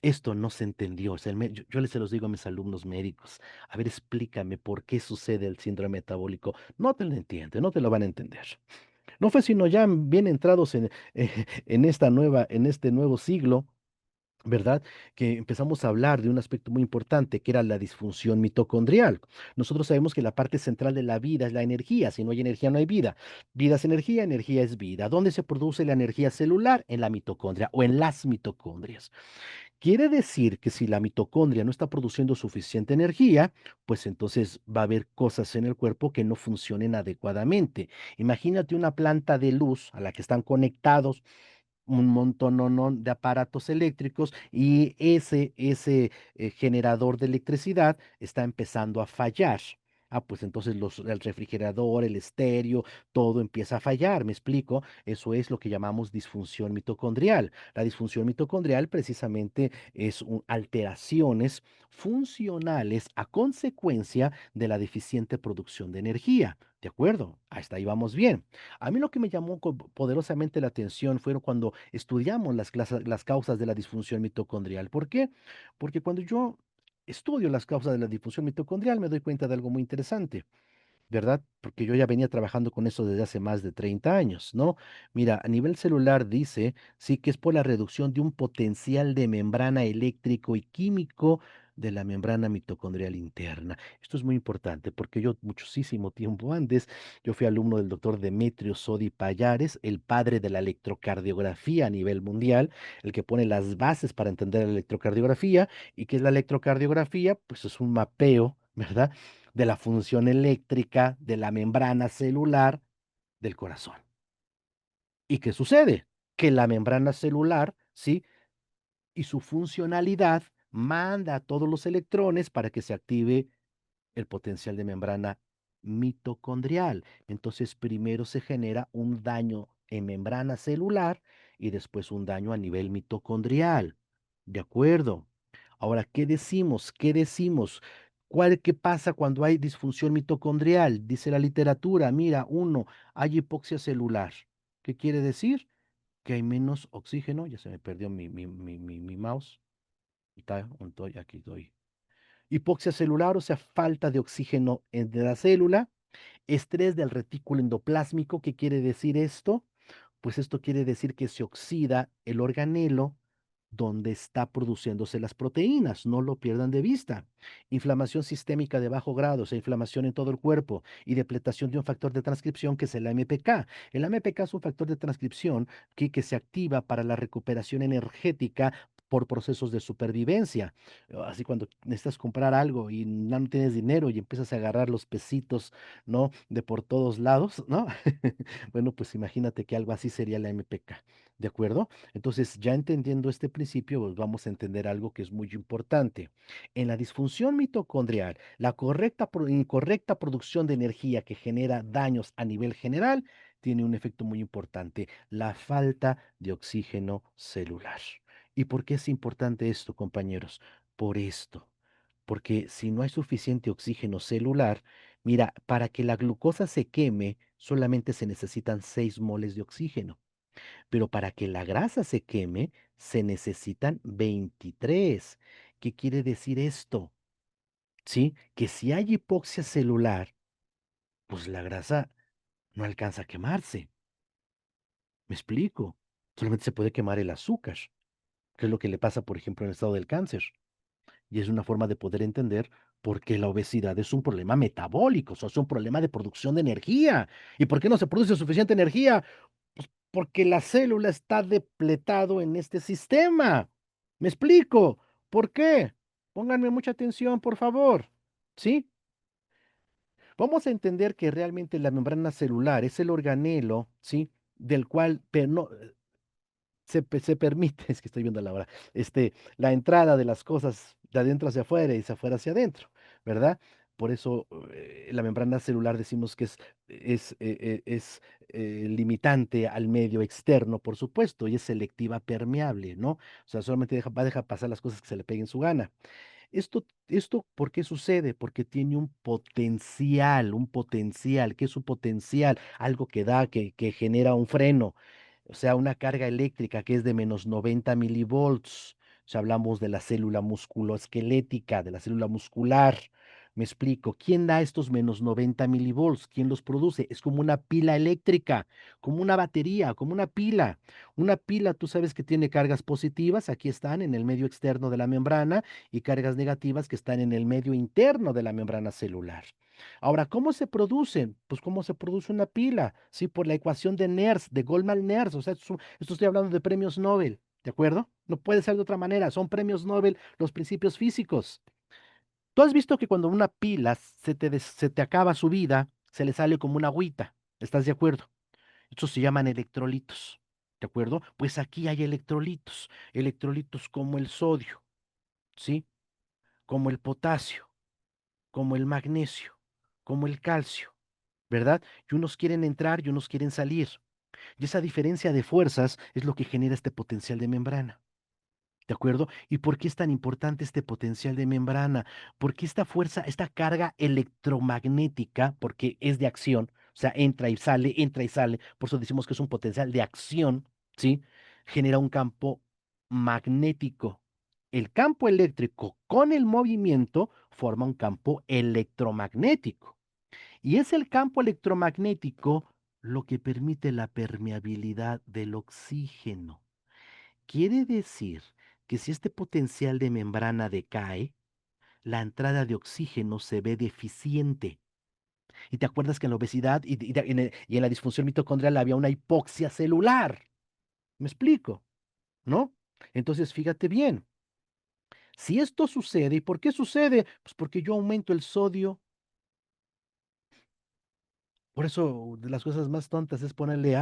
esto no se entendió. O sea, yo les se los digo a mis alumnos médicos. A ver, explícame por qué sucede el síndrome metabólico. No te lo entienden, no te lo van a entender. No fue sino ya bien entrados en este nuevo siglo, ¿verdad? Que empezamos a hablar de un aspecto muy importante, que era la disfunción mitocondrial. Nosotros sabemos que la parte central de la vida es la energía. Si no hay energía, no hay vida. Vida es energía, energía es vida. ¿Dónde se produce la energía celular? En la mitocondria o en las mitocondrias. Quiere decir que si la mitocondria no está produciendo suficiente energía, pues entonces va a haber cosas en el cuerpo que no funcionen adecuadamente. Imagínate una planta de luz a la que están conectados un montón de aparatos eléctricos y ese generador de electricidad está empezando a fallar. Ah, pues entonces el refrigerador, el estéreo, todo empieza a fallar, ¿me explico? Eso es lo que llamamos disfunción mitocondrial. La disfunción mitocondrial precisamente es alteraciones funcionales a consecuencia de la deficiente producción de energía. ¿De acuerdo? Hasta ahí vamos bien. A mí lo que me llamó poderosamente la atención fueron cuando estudiamos las causas de la disfunción mitocondrial. ¿Por qué? Porque cuando yo estudio las causas de la disfunción mitocondrial, me doy cuenta de algo muy interesante, ¿verdad? Porque yo ya venía trabajando con eso desde hace más de 30 años, ¿no? Mira, a nivel celular dice, sí, que es por la reducción de un potencial de membrana eléctrico y químico de la membrana mitocondrial interna. Esto es muy importante porque yo muchísimo tiempo antes, yo fui alumno del doctor Demetrio Sodi Pallares, el padre de la electrocardiografía a nivel mundial, el que pone las bases para entender la electrocardiografía. ¿Y qué es la electrocardiografía? Pues es un mapeo, ¿verdad? De la función eléctrica de la membrana celular del corazón. ¿Y qué sucede? Que la membrana celular, ¿sí? Y su funcionalidad manda a todos los electrones para que se active el potencial de membrana mitocondrial. Entonces, primero se genera un daño en membrana celular y después un daño a nivel mitocondrial. ¿De acuerdo? Ahora, ¿qué decimos? ¿Qué decimos? ¿Qué pasa cuando hay disfunción mitocondrial? Dice la literatura, mira, uno, hay hipoxia celular. ¿Qué quiere decir? Que hay menos oxígeno. Ya se me perdió mi mouse. Aquí estoy. Hipoxia celular, o sea, falta de oxígeno en la célula. Estrés del retículo endoplásmico. ¿Qué quiere decir esto? Pues esto quiere decir que se oxida el organelo donde está produciéndose las proteínas, no lo pierdan de vista. Inflamación sistémica de bajo grado, o sea, inflamación en todo el cuerpo y depletación de un factor de transcripción que es el AMPK. El AMPK es un factor de transcripción que se activa para la recuperación energética por procesos de supervivencia. Así cuando necesitas comprar algo y no tienes dinero y empiezas a agarrar los pesitos, ¿no? De por todos lados, ¿no? Bueno, pues imagínate que algo así sería la MPK, ¿de acuerdo? Entonces, ya entendiendo este principio, pues vamos a entender algo que es muy importante. En la disfunción mitocondrial, la incorrecta producción de energía que genera daños a nivel general tiene un efecto muy importante, la falta de oxígeno celular. ¿Y por qué es importante esto, compañeros? Por esto. Porque si no hay suficiente oxígeno celular, mira, para que la glucosa se queme, solamente se necesitan 6 moles de oxígeno, pero para que la grasa se queme, se necesitan 23. ¿Qué quiere decir esto? ¿Sí? Que si hay hipoxia celular, pues la grasa no alcanza a quemarse. ¿Me explico? Solamente se puede quemar el azúcar, que es lo que le pasa, por ejemplo, en el estado del cáncer. Y es una forma de poder entender por qué la obesidad es un problema metabólico, o sea, es un problema de producción de energía. ¿Y por qué no se produce suficiente energía? Pues porque la célula está depletado en este sistema. ¿Me explico? ¿Por qué? Pónganme mucha atención, por favor. ¿Sí? Vamos a entender que realmente la membrana celular es el organelo, ¿sí? Del cual se permite, es que estoy viendo la hora, la entrada de las cosas de adentro hacia afuera y de afuera hacia adentro, ¿verdad? Por eso la membrana celular decimos que es limitante al medio externo, por supuesto, y es selectiva permeable, ¿no? O sea, solamente va a dejar pasar las cosas que se le peguen su gana. Esto, ¿por qué sucede? Porque tiene un potencial. ¿Qué es un potencial? Algo que da, que genera un freno, o sea, una carga eléctrica que es de menos 90 milivolts. O sea, hablamos de la célula musculoesquelética, de la célula muscular. Me explico. ¿Quién da estos menos 90 milivolts? ¿Quién los produce? Es como una pila eléctrica, como una batería, como una pila. Una pila, tú sabes que tiene cargas positivas, aquí están en el medio externo de la membrana, y cargas negativas que están en el medio interno de la membrana celular. Ahora, ¿cómo se producen? Pues cómo se produce una pila, ¿sí? Por la ecuación de Nernst, de Goldman-Nernst, o sea, esto estoy hablando de premios Nobel, ¿de acuerdo? No puede ser de otra manera, son premios Nobel los principios físicos. Tú has visto que cuando una pila se te acaba su vida, se le sale como una agüita, ¿estás de acuerdo? Estos se llaman electrolitos, ¿de acuerdo? Pues aquí hay electrolitos como el sodio, ¿sí? Como el potasio, como el magnesio, como el calcio, ¿verdad? Y unos quieren entrar y unos quieren salir. Y esa diferencia de fuerzas es lo que genera este potencial de membrana. ¿De acuerdo? ¿Y por qué es tan importante este potencial de membrana? Porque esta fuerza, esta carga electromagnética, porque es de acción, o sea, entra y sale, por eso decimos que es un potencial de acción, ¿sí? Genera un campo magnético. El campo eléctrico con el movimiento forma un campo electromagnético. Y es el campo electromagnético lo que permite la permeabilidad del oxígeno. Quiere decir que si este potencial de membrana decae, la entrada de oxígeno se ve deficiente. Y te acuerdas que en la obesidad y en la disfunción mitocondrial había una hipoxia celular. ¿Me explico? ¿No? Entonces, fíjate bien, si esto sucede, ¿y por qué sucede? Pues porque yo aumento el sodio. Por eso, de las cosas más tontas es ponerle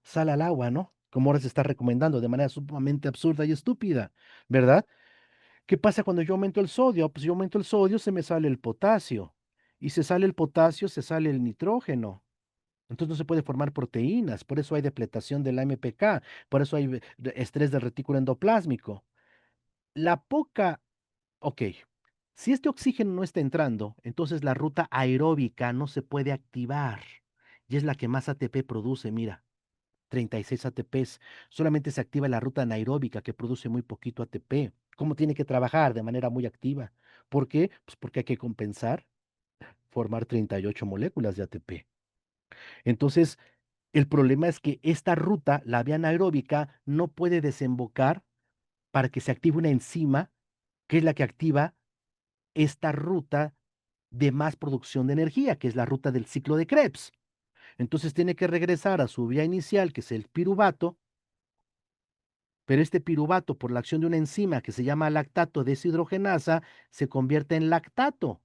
sal al agua, ¿no? Como ahora se está recomendando de manera sumamente absurda y estúpida, ¿verdad? ¿Qué pasa cuando yo aumento el sodio? Pues yo aumento el sodio, se me sale el potasio. Y se sale el potasio, se sale el nitrógeno. Entonces no se puede formar proteínas. Por eso hay depletación del AMPK. Por eso hay estrés del retículo endoplásmico. La poca, ok. Si este oxígeno no está entrando, entonces la ruta aeróbica no se puede activar. Y es la que más ATP produce, mira. 36 ATPs. Solamente se activa la ruta anaeróbica que produce muy poquito ATP. ¿Cómo tiene que trabajar? De manera muy activa. ¿Por qué? Pues porque hay que compensar, formar 38 moléculas de ATP. Entonces, el problema es que esta ruta, la vía anaeróbica, no puede desembocar para que se active una enzima que es la que activa esta ruta de más producción de energía, que es la ruta del ciclo de Krebs. Entonces tiene que regresar a su vía inicial, que es el piruvato, pero este piruvato, por la acción de una enzima que se llama lactato deshidrogenasa, se convierte en lactato.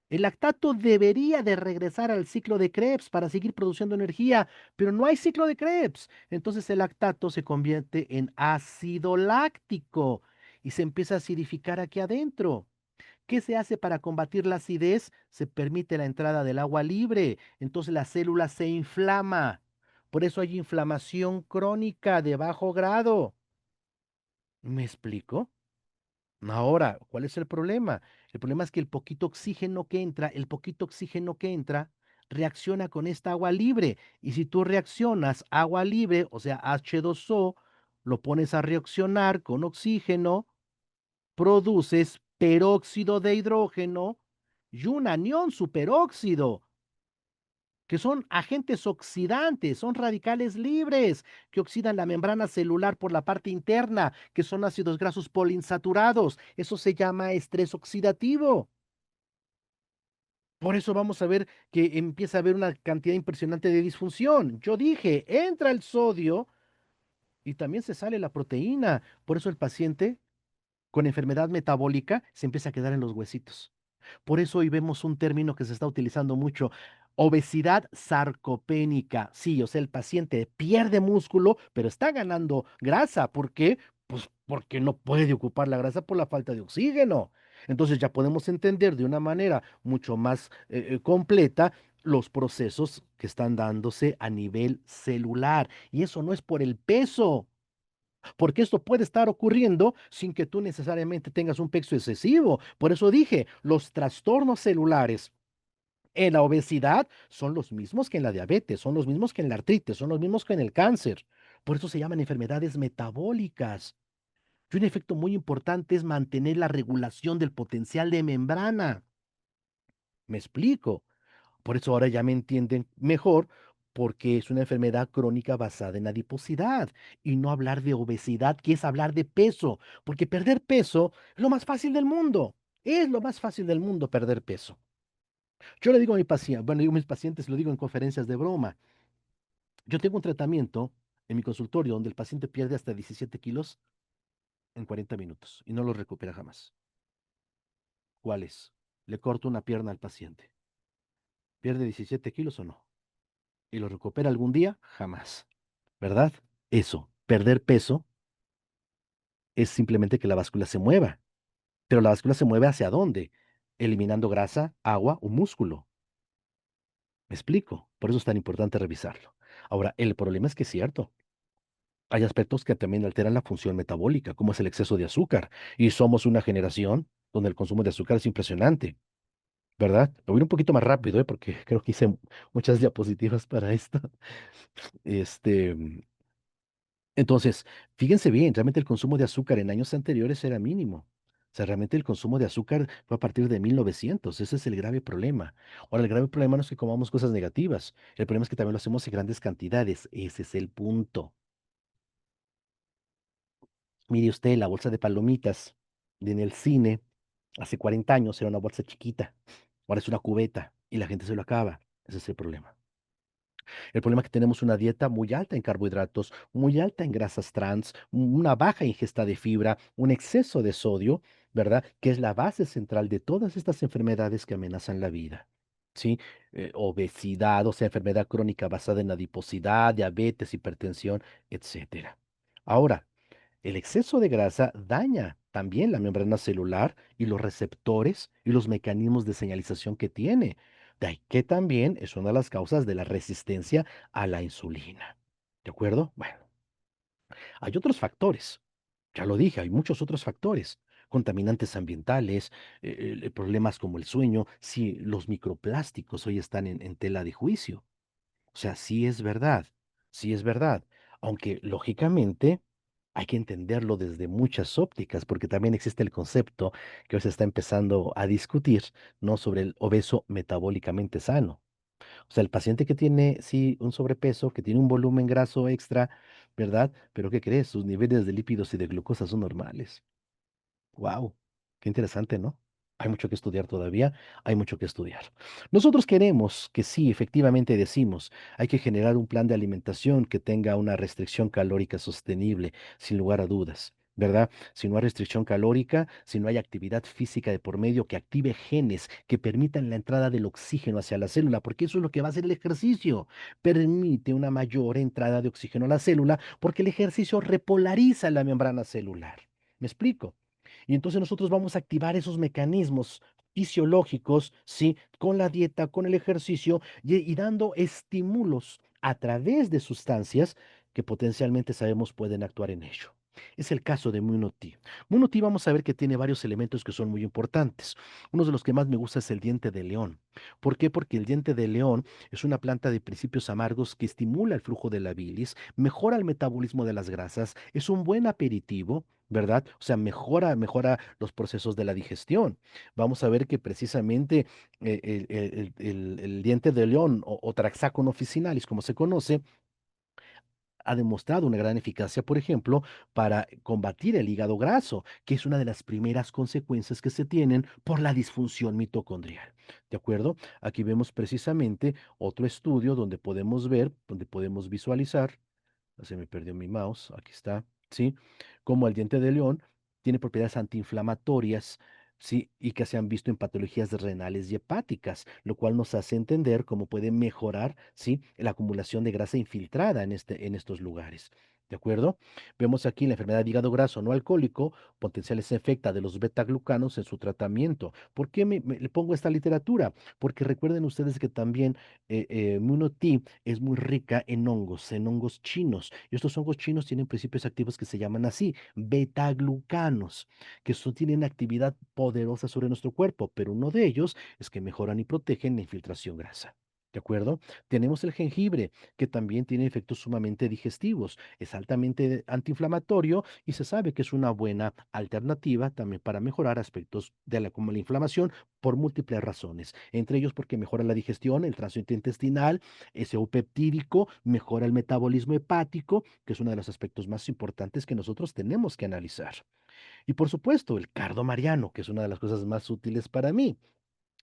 El lactato debería de regresar al ciclo de Krebs para seguir produciendo energía, pero no hay ciclo de Krebs. Entonces el lactato se convierte en ácido láctico y se empieza a acidificar aquí adentro. ¿Qué se hace para combatir la acidez? Se permite la entrada del agua libre, entonces la célula se inflama. Por eso hay inflamación crónica de bajo grado. ¿Me explico? Ahora, ¿cuál es el problema? El problema es que el poquito oxígeno que entra, reacciona con esta agua libre. Y si tú reaccionas agua libre, o sea, H2O, lo pones a reaccionar con oxígeno, produces peróxido de hidrógeno y un anión superóxido, que son agentes oxidantes, son radicales libres que oxidan la membrana celular por la parte interna, que son ácidos grasos poliinsaturados. Eso se llama estrés oxidativo. Por eso vamos a ver que empieza a haber una cantidad impresionante de disfunción. Yo dije, entra el sodio y también se sale la proteína. Por eso el paciente con enfermedad metabólica se empieza a quedar en los huesitos. Por eso hoy vemos un término que se está utilizando mucho, obesidad sarcopénica. Sí, o sea, el paciente pierde músculo, pero está ganando grasa. ¿Por qué? Pues porque no puede ocupar la grasa por la falta de oxígeno. Entonces ya podemos entender de una manera mucho más completa los procesos que están dándose a nivel celular. Y eso no es por el peso, porque esto puede estar ocurriendo sin que tú necesariamente tengas un peso excesivo. Por eso dije, los trastornos celulares en la obesidad son los mismos que en la diabetes, son los mismos que en la artritis, son los mismos que en el cáncer. Por eso se llaman enfermedades metabólicas. Y un efecto muy importante es mantener la regulación del potencial de membrana. ¿Me explico? Por eso ahora ya me entienden mejor, porque es una enfermedad crónica basada en adiposidad y no hablar de obesidad, que es hablar de peso, porque perder peso es lo más fácil del mundo. Es lo más fácil del mundo perder peso. Yo le digo a mi paciente, bueno, digo a mis pacientes, lo digo en conferencias de broma. Yo tengo un tratamiento en mi consultorio donde el paciente pierde hasta 17 kilos en 40 minutos y no lo recupera jamás. ¿Cuál es? Le corto una pierna al paciente. ¿Pierde 17 kilos o no? ¿Y lo recupera algún día? Jamás. ¿Verdad? Eso, perder peso es simplemente que la báscula se mueva. Pero la báscula se mueve hacia dónde? Eliminando grasa, agua o músculo. Me explico, por eso es tan importante revisarlo. Ahora, el problema es que es cierto. Hay aspectos que también alteran la función metabólica, como es el exceso de azúcar. Y somos una generación donde el consumo de azúcar es impresionante, ¿verdad? Lo voy a ir un poquito más rápido, ¿eh? Porque creo que hice muchas diapositivas para esto. Este, entonces, fíjense bien, realmente el consumo de azúcar en años anteriores era mínimo. O sea, realmente el consumo de azúcar fue a partir de 1900. Ese es el grave problema. Ahora, el grave problema no es que comamos cosas negativas. El problema es que también lo hacemos en grandes cantidades. Ese es el punto. Mire usted, la bolsa de palomitas en el cine hace 40 años era una bolsa chiquita. Ahora es una cubeta y la gente se lo acaba. Ese es el problema. El problema es que tenemos una dieta muy alta en carbohidratos, muy alta en grasas trans, una baja ingesta de fibra, un exceso de sodio, ¿verdad? Que es la base central de todas estas enfermedades que amenazan la vida. ¿Sí? Obesidad, o sea, enfermedad crónica basada en adiposidad, diabetes, hipertensión, etcétera. Ahora, el exceso de grasa daña también la membrana celular y los receptores y los mecanismos de señalización que tiene. De ahí que también es una de las causas de la resistencia a la insulina. ¿De acuerdo? Bueno, hay otros factores. Ya lo dije, hay muchos otros factores. Contaminantes ambientales, problemas como el sueño, sí, los microplásticos hoy están en tela de juicio. O sea, sí es verdad, aunque lógicamente hay que entenderlo desde muchas ópticas, porque también existe el concepto que hoy se está empezando a discutir, ¿no? Sobre el obeso metabólicamente sano. O sea, el paciente que tiene, sí, un sobrepeso, que tiene un volumen graso extra, ¿verdad? Pero ¿qué crees? Sus niveles de lípidos y de glucosa son normales. Wow, qué interesante, ¿no? Hay mucho que estudiar todavía, hay mucho que estudiar. Nosotros queremos que sí, efectivamente decimos, hay que generar un plan de alimentación que tenga una restricción calórica sostenible, sin lugar a dudas, ¿verdad? Si no hay restricción calórica, si no hay actividad física de por medio que active genes que permitan la entrada del oxígeno hacia la célula, porque eso es lo que va a hacer el ejercicio, permite una mayor entrada de oxígeno a la célula, porque el ejercicio repolariza la membrana celular. ¿Me explico? Y entonces nosotros vamos a activar esos mecanismos fisiológicos, ¿sí? Con la dieta, con el ejercicio y dando estímulos a través de sustancias que potencialmente sabemos pueden actuar en ello. Es el caso de Muno-T. Muno-T vamos a ver que tiene varios elementos que son muy importantes. Uno de los que más me gusta es el diente de león. ¿Por qué? Porque el diente de león es una planta de principios amargos que estimula el flujo de la bilis, mejora el metabolismo de las grasas, es un buen aperitivo, ¿verdad? O sea, mejora los procesos de la digestión. Vamos a ver que precisamente el diente de león o Traxacon officinalis, como se conoce, ha demostrado una gran eficacia, por ejemplo, para combatir el hígado graso, que es una de las primeras consecuencias que se tienen por la disfunción mitocondrial. ¿De acuerdo? Aquí vemos precisamente otro estudio donde podemos ver, donde podemos visualizar. Se me perdió mi mouse, aquí está, ¿sí? Como el diente de león tiene propiedades antiinflamatorias, ¿sí? Y que se han visto en patologías renales y hepáticas, lo cual nos hace entender cómo puede mejorar, ¿sí? La acumulación de grasa infiltrada en estos lugares. ¿De acuerdo? Vemos aquí la enfermedad de hígado graso no alcohólico, potenciales efectos de los betaglucanos en su tratamiento. ¿Por qué le pongo esta literatura? Porque recuerden ustedes que también Muno-T es muy rica en hongos chinos. Y estos hongos chinos tienen principios activos que se llaman así, betaglucanos, que tienen actividad poderosa sobre nuestro cuerpo, pero uno de ellos es que mejoran y protegen la infiltración grasa. ¿De acuerdo? Tenemos el jengibre, que también tiene efectos sumamente digestivos, es altamente antiinflamatorio y se sabe que es una buena alternativa también para mejorar aspectos de como la inflamación por múltiples razones, entre ellos porque mejora la digestión, el tránsito intestinal, ese eupeptídico, mejora el metabolismo hepático, que es uno de los aspectos más importantes que nosotros tenemos que analizar. Y por supuesto, el cardo mariano, que es una de las cosas más útiles para mí.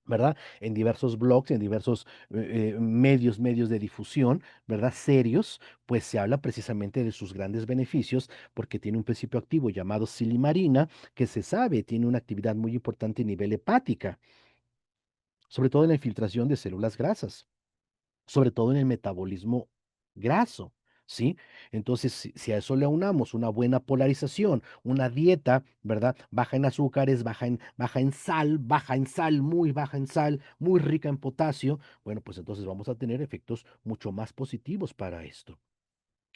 ¿Verdad? En diversos blogs, en diversos medios de difusión, ¿verdad? Serios, pues se habla precisamente de sus grandes beneficios porque tiene un principio activo llamado silimarina, que se sabe tiene una actividad muy importante a nivel hepática, sobre todo en la infiltración de células grasas, sobre todo en el metabolismo graso. ¿sí? Entonces, si a eso le aunamos una buena polarización, una dieta, ¿verdad? Baja en azúcares, baja en sal, muy baja en sal, muy rica en potasio, bueno, pues entonces vamos a tener efectos mucho más positivos para esto.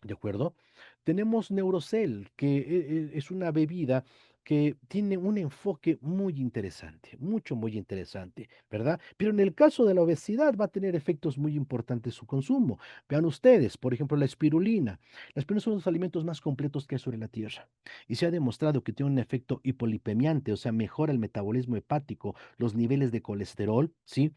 ¿De acuerdo? Tenemos Neurocel, que es una bebida que tiene un enfoque muy interesante, mucho, muy interesante, ¿verdad? Pero en el caso de la obesidad va a tener efectos muy importantes su consumo. Vean ustedes, por ejemplo, la espirulina. La espirulina es uno de los alimentos más completos que hay sobre la Tierra y se ha demostrado que tiene un efecto hipolipemiante, o sea, mejora el metabolismo hepático, los niveles de colesterol, ¿sí?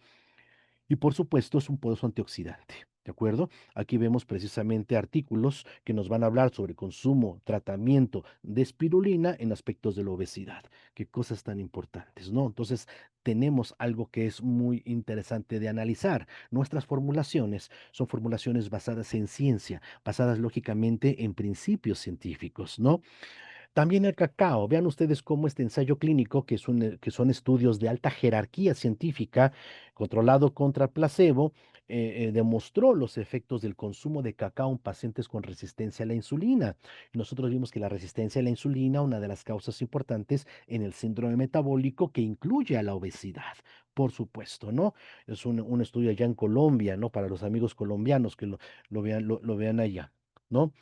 Y por supuesto es un poderoso antioxidante. ¿De acuerdo? Aquí vemos precisamente artículos que nos van a hablar sobre consumo, tratamiento de espirulina en aspectos de la obesidad. Qué cosas tan importantes, ¿no? Entonces, tenemos algo que es muy interesante de analizar. Nuestras formulaciones son formulaciones basadas en ciencia, basadas lógicamente en principios científicos, ¿no? También el cacao. Vean ustedes cómo este ensayo clínico, que son estudios de alta jerarquía científica, controlado contra placebo, demostró los efectos del consumo de cacao en pacientes con resistencia a la insulina. Nosotros vimos que la resistencia a la insulina, una de las causas importantes en el síndrome metabólico que incluye a la obesidad, por supuesto, ¿no? Es un estudio allá en Colombia, ¿no? Para los amigos colombianos que lo vean allá, ¿no?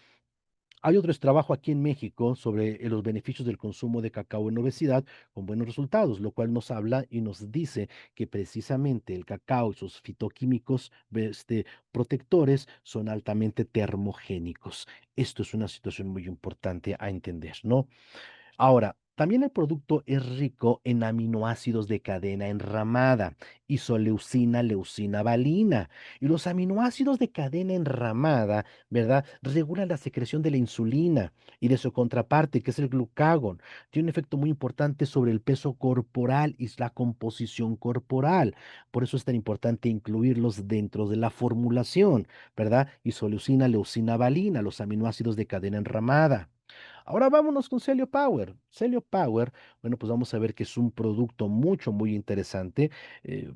Hay otro trabajo aquí en México sobre los beneficios del consumo de cacao en obesidad con buenos resultados, lo cual nos habla y nos dice que precisamente el cacao y sus fitoquímicos protectores son altamente termogénicos. Esto es una situación muy importante a entender, ¿no? Ahora, también el producto es rico en aminoácidos de cadena enramada, isoleucina, leucina, valina. Y los aminoácidos de cadena enramada, ¿verdad? Regulan la secreción de la insulina y de su contraparte, que es el glucagón. Tiene un efecto muy importante sobre el peso corporal y la composición corporal. Por eso es tan importante incluirlos dentro de la formulación, ¿verdad? Isoleucina, leucina, valina, los aminoácidos de cadena enramada. Ahora vámonos con Celio Power. Celio Power, bueno, pues vamos a ver que es un producto mucho, muy interesante.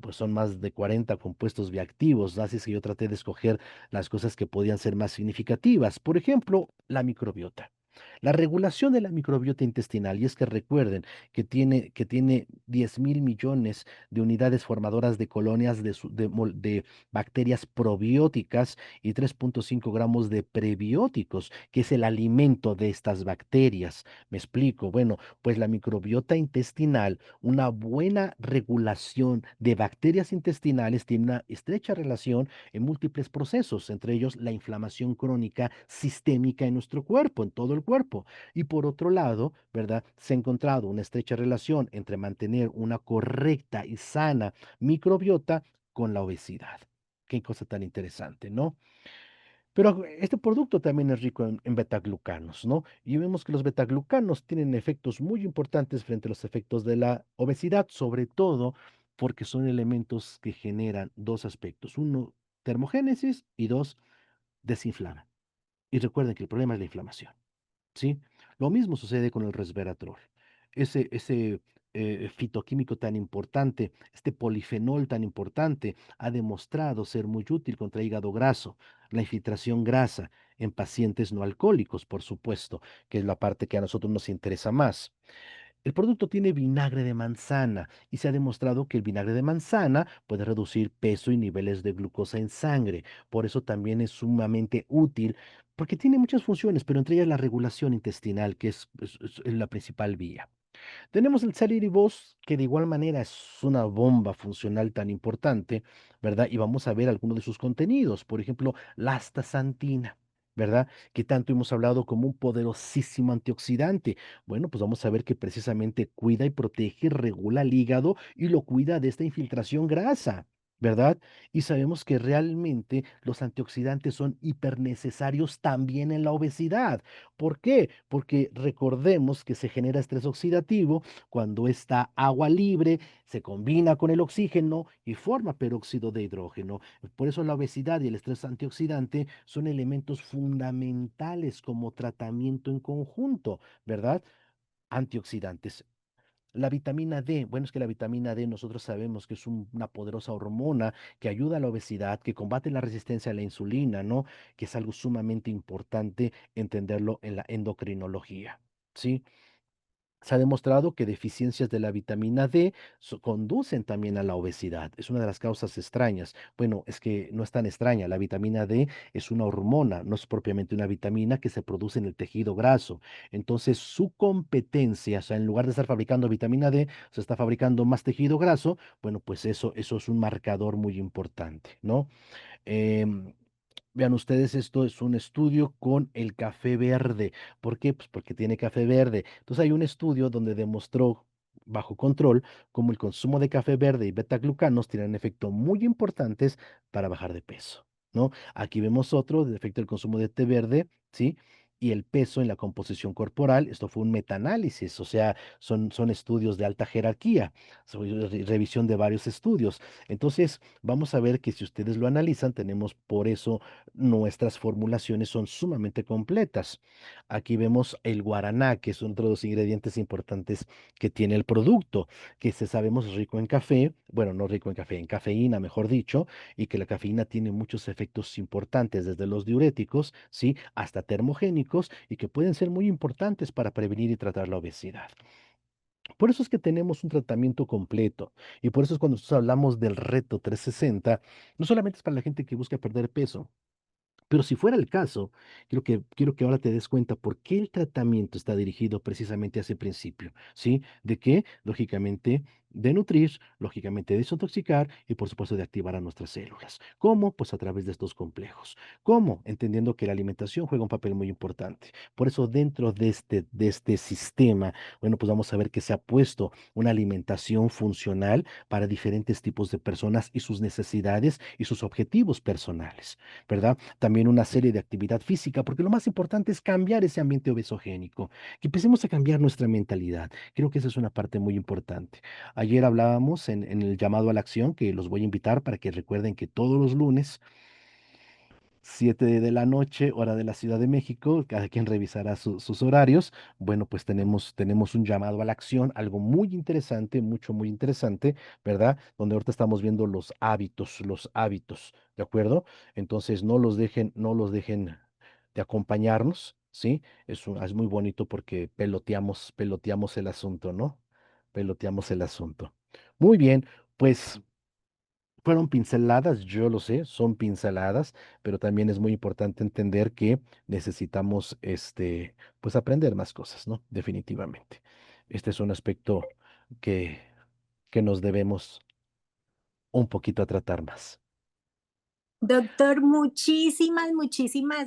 Pues son más de 40 compuestos bioactivos, ¿no? Así es que yo traté de escoger las cosas que podían ser más significativas. Por ejemplo, la microbiota. La regulación de la microbiota intestinal, y es que recuerden que tiene 10.000 millones de unidades formadoras de colonias de bacterias probióticas y 3,5 gramos de prebióticos, que es el alimento de estas bacterias. Me explico. Bueno, pues la microbiota intestinal, una buena regulación de bacterias intestinales tiene una estrecha relación en múltiples procesos, entre ellos la inflamación crónica sistémica en nuestro cuerpo, en todo el cuerpo. Y por otro lado, ¿verdad? Se ha encontrado una estrecha relación entre mantener una correcta y sana microbiota con la obesidad. Qué cosa tan interesante, ¿no? Pero este producto también es rico en betaglucanos, ¿no? Y vemos que los betaglucanos tienen efectos muy importantes frente a los efectos de la obesidad, sobre todo porque son elementos que generan dos aspectos. Uno, termogénesis y dos, desinflama. Y recuerden que el problema es la inflamación. ¿Sí? Lo mismo sucede con el resveratrol. Ese fitoquímico tan importante, este polifenol tan importante, ha demostrado ser muy útil contra hígado graso, la infiltración grasa en pacientes no alcohólicos, por supuesto, que es la parte que a nosotros nos interesa más. El producto tiene vinagre de manzana y se ha demostrado que el vinagre de manzana puede reducir peso y niveles de glucosa en sangre. Por eso también es sumamente útil porque tiene muchas funciones, pero entre ellas la regulación intestinal, que es la principal vía. Tenemos el Celiribos, que de igual manera es una bomba funcional tan importante, ¿verdad? Y vamos a ver algunos de sus contenidos, por ejemplo, la astaxantina, ¿verdad? Que tanto hemos hablado como un poderosísimo antioxidante. Bueno, pues vamos a ver que precisamente cuida y protege y regula el hígado y lo cuida de esta infiltración grasa. ¿Verdad? Y sabemos que realmente los antioxidantes son hipernecesarios también en la obesidad. ¿Por qué? Porque recordemos que se genera estrés oxidativo cuando esta agua libre se combina con el oxígeno y forma peróxido de hidrógeno. Por eso la obesidad y el estrés antioxidante son elementos fundamentales como tratamiento en conjunto, ¿verdad? Antioxidantes. La vitamina D, bueno, es que la vitamina D nosotros sabemos que es una poderosa hormona que ayuda a la obesidad, que combate la resistencia a la insulina, ¿no? Que es algo sumamente importante entenderlo en la endocrinología, ¿sí? Se ha demostrado que deficiencias de la vitamina D conducen también a la obesidad. Es una de las causas extrañas. Bueno, es que no es tan extraña. La vitamina D es una hormona, no es propiamente una vitamina que se produce en el tejido graso. Entonces, su competencia, o sea, en lugar de estar fabricando vitamina D, se está fabricando más tejido graso. Bueno, pues eso es un marcador muy importante, ¿no? Em, Vean ustedes, esto es un estudio con el café verde. ¿Por qué? Pues porque tiene café verde. Entonces hay un estudio donde demostró bajo control cómo el consumo de café verde y betaglucanos tienen efecto muy importantes para bajar de peso, ¿no? Aquí vemos otro de efecto del consumo de té verde, ¿sí? Y el peso en la composición corporal. Esto fue un metaanálisis, o sea, son estudios de alta jerarquía, revisión de varios estudios. Entonces, vamos a ver que si ustedes lo analizan, tenemos por eso nuestras formulaciones son sumamente completas. Aquí vemos el guaraná, que es otro de los ingredientes importantes que tiene el producto, que se sabemos es rico en café, bueno, no rico en café, en cafeína, mejor dicho, y que la cafeína tiene muchos efectos importantes, desde los diuréticos, sí, hasta termogénicos, y que pueden ser muy importantes para prevenir y tratar la obesidad. Por eso es que tenemos un tratamiento completo y por eso es cuando nosotros hablamos del reto 360, no solamente es para la gente que busca perder peso, pero si fuera el caso, quiero que ahora te des cuenta por qué el tratamiento está dirigido precisamente a ese principio, ¿sí? De que, lógicamente, de nutrir, lógicamente, de desintoxicar y, por supuesto, de activar a nuestras células. ¿Cómo? Pues a través de estos complejos. ¿Cómo? Entendiendo que la alimentación juega un papel muy importante. Por eso, dentro de este sistema, bueno, pues vamos a ver que se ha puesto una alimentación funcional para diferentes tipos de personas y sus necesidades y sus objetivos personales, ¿verdad? También una serie de actividad física, porque lo más importante es cambiar ese ambiente obesogénico, que empecemos a cambiar nuestra mentalidad. Creo que esa es una parte muy importante. Ayer hablábamos en el llamado a la acción, que los voy a invitar para que recuerden que todos los lunes 7 de la noche, hora de la Ciudad de México, cada quien revisará sus horarios. Bueno, pues tenemos un llamado a la acción, algo muy interesante, mucho, muy interesante, ¿verdad? Donde ahorita estamos viendo los hábitos, ¿de acuerdo? Entonces, no los dejen de acompañarnos, ¿sí? Es muy bonito porque peloteamos el asunto, ¿no? Peloteamos el asunto. Muy bien, pues. Fueron pinceladas, yo lo sé, son pinceladas, pero también es muy importante entender que necesitamos, pues aprender más cosas, ¿no? Definitivamente. Este es un aspecto que, que nos debemos un poquito a tratar más. Doctor, muchísimas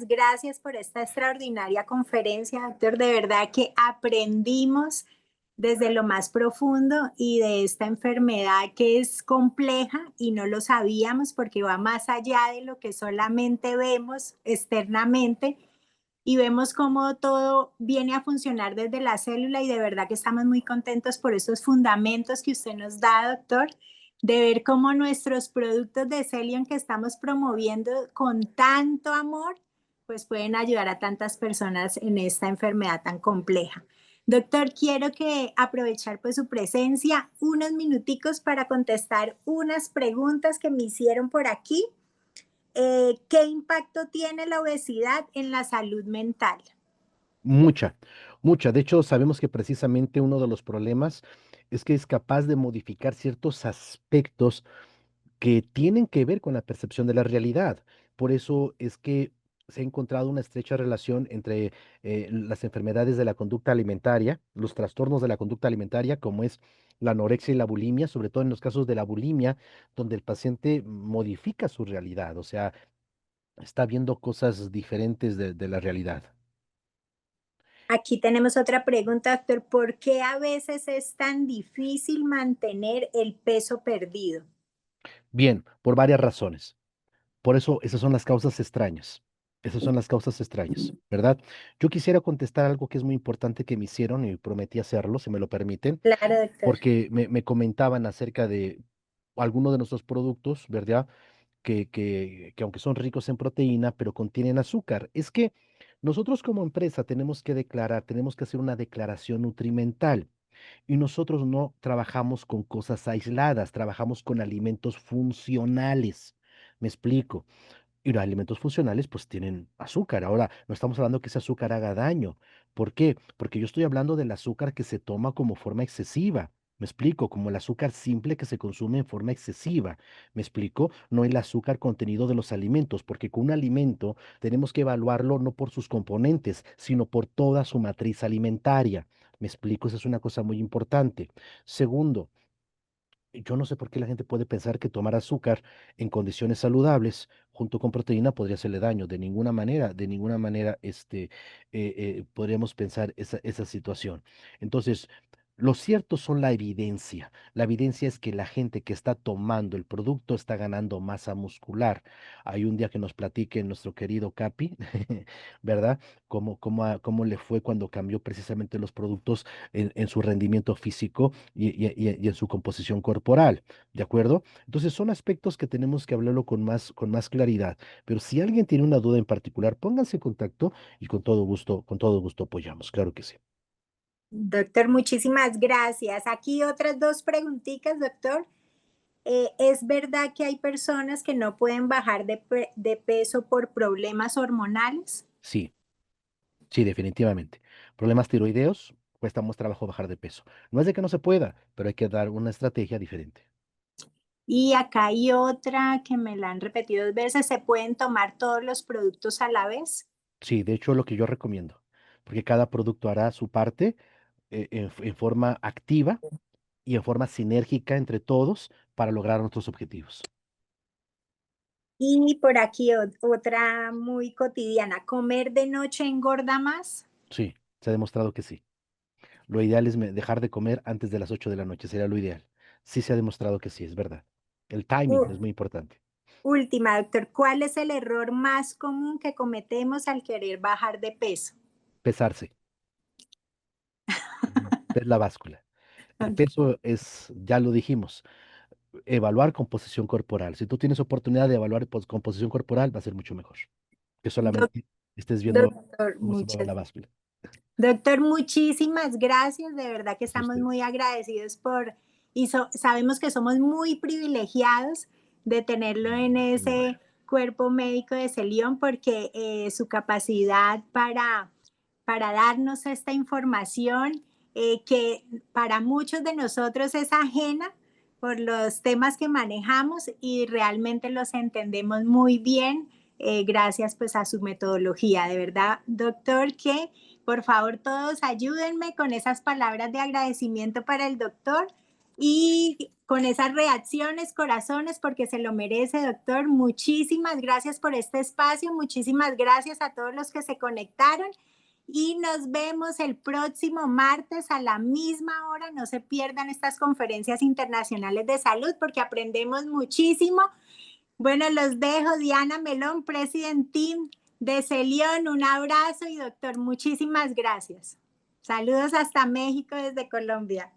gracias por esta extraordinaria conferencia, doctor. De verdad que aprendimos desde lo más profundo y de esta enfermedad que es compleja y no lo sabíamos porque va más allá de lo que solamente vemos externamente y vemos cómo todo viene a funcionar desde la célula y de verdad que estamos muy contentos por esos fundamentos que usted nos da, doctor, de ver cómo nuestros productos de Celion que estamos promoviendo con tanto amor, pues pueden ayudar a tantas personas en esta enfermedad tan compleja. Doctor, quiero que aprovechar pues su presencia unos minuticos para contestar unas preguntas que me hicieron por aquí. ¿Qué impacto tiene la obesidad en la salud mental? Mucha, mucha. De hecho, sabemos que precisamente uno de los problemas es que es capaz de modificar ciertos aspectos que tienen que ver con la percepción de la realidad. Por eso es que se ha encontrado una estrecha relación entre las enfermedades de la conducta alimentaria, los trastornos de la conducta alimentaria, como es la anorexia y la bulimia, sobre todo en los casos de la bulimia, donde el paciente modifica su realidad, o sea, está viendo cosas diferentes de la realidad. Aquí tenemos otra pregunta, doctor. ¿Por qué a veces es tan difícil mantener el peso perdido? Bien, por varias razones. Por eso esas son las causas extrañas. Esas son las causas extrañas, ¿verdad? Yo quisiera contestar algo que es muy importante que me hicieron y prometí hacerlo, si me lo permiten, Claro, doctor. porque me comentaban acerca de algunos de nuestros productos, ¿verdad? Que aunque son ricos en proteína, pero contienen azúcar. Es que nosotros como empresa tenemos que declarar, tenemos que hacer una declaración nutrimental. Y nosotros no trabajamos con cosas aisladas, trabajamos con alimentos funcionales. Me explico. Y los alimentos funcionales pues tienen azúcar. Ahora, no estamos hablando que ese azúcar haga daño. ¿Por qué? Porque yo estoy hablando del azúcar que se toma como forma excesiva. Me explico, como el azúcar simple que se consume en forma excesiva. Me explico, no el azúcar contenido de los alimentos, porque con un alimento tenemos que evaluarlo no por sus componentes, sino por toda su matriz alimentaria. Me explico, esa es una cosa muy importante. Segundo, yo no sé por qué la gente puede pensar que tomar azúcar en condiciones saludables junto con proteína podría hacerle daño. De ninguna manera, podríamos pensar esa situación. Entonces, lo cierto son la evidencia. La evidencia es que la gente que está tomando el producto está ganando masa muscular. Hay un día que nos platique nuestro querido Capi, ¿verdad? Cómo le fue cuando cambió precisamente los productos en su rendimiento físico y en su composición corporal, ¿de acuerdo? Entonces son aspectos que tenemos que hablarlo con más claridad, pero si alguien tiene una duda en particular, pónganse en contacto y con todo gusto apoyamos, claro que sí. Doctor, muchísimas gracias. Aquí otras dos preguntitas, doctor. ¿Es verdad que hay personas que no pueden bajar de peso por problemas hormonales? Sí, sí, definitivamente. Problemas tiroideos, cuesta más trabajo bajar de peso. No es de que no se pueda, pero hay que dar una estrategia diferente. Y acá hay otra que me la han repetido dos veces. ¿Se pueden tomar todos los productos a la vez? Sí, de hecho, lo que yo recomiendo, porque cada producto hará su parte en forma activa y en forma sinérgica entre todos para lograr nuestros objetivos. Y por aquí otra muy cotidiana. ¿Comer de noche engorda más? Sí, se ha demostrado que sí. Lo ideal es dejar de comer antes de las 8 de la noche, sería lo ideal. Sí se ha demostrado que sí, es verdad. El timing es U- muy importante. Última, doctor. ¿Cuál es el error más común que cometemos al querer bajar de peso? Pesarse, es la báscula. El peso es, ya lo dijimos, evaluar composición corporal. Si tú tienes oportunidad de evaluar composición corporal, va a ser mucho mejor que Doc- solamente estés viendo Doctor, cómo se mueve muchas la báscula. Doctor, muchísimas gracias. De verdad que Es estamos usted. muy agradecidos y sabemos que somos muy privilegiados de tenerlo en Bueno, ese cuerpo médico de Celión porque su capacidad para darnos esta información que para muchos de nosotros es ajena por los temas que manejamos y realmente los entendemos muy bien gracias pues a su metodología. De verdad, doctor, que por favor, todos ayúdenme con esas palabras de agradecimiento para el doctor y con esas reacciones, corazones, porque se lo merece, doctor. Muchísimas gracias por este espacio, muchísimas gracias a todos los que se conectaron y nos vemos el próximo martes a la misma hora. No se pierdan estas conferencias internacionales de salud porque aprendemos muchísimo. Bueno, los dejo, Diana Melón, President Team de Celión. Un abrazo y doctor, muchísimas gracias. Saludos hasta México desde Colombia.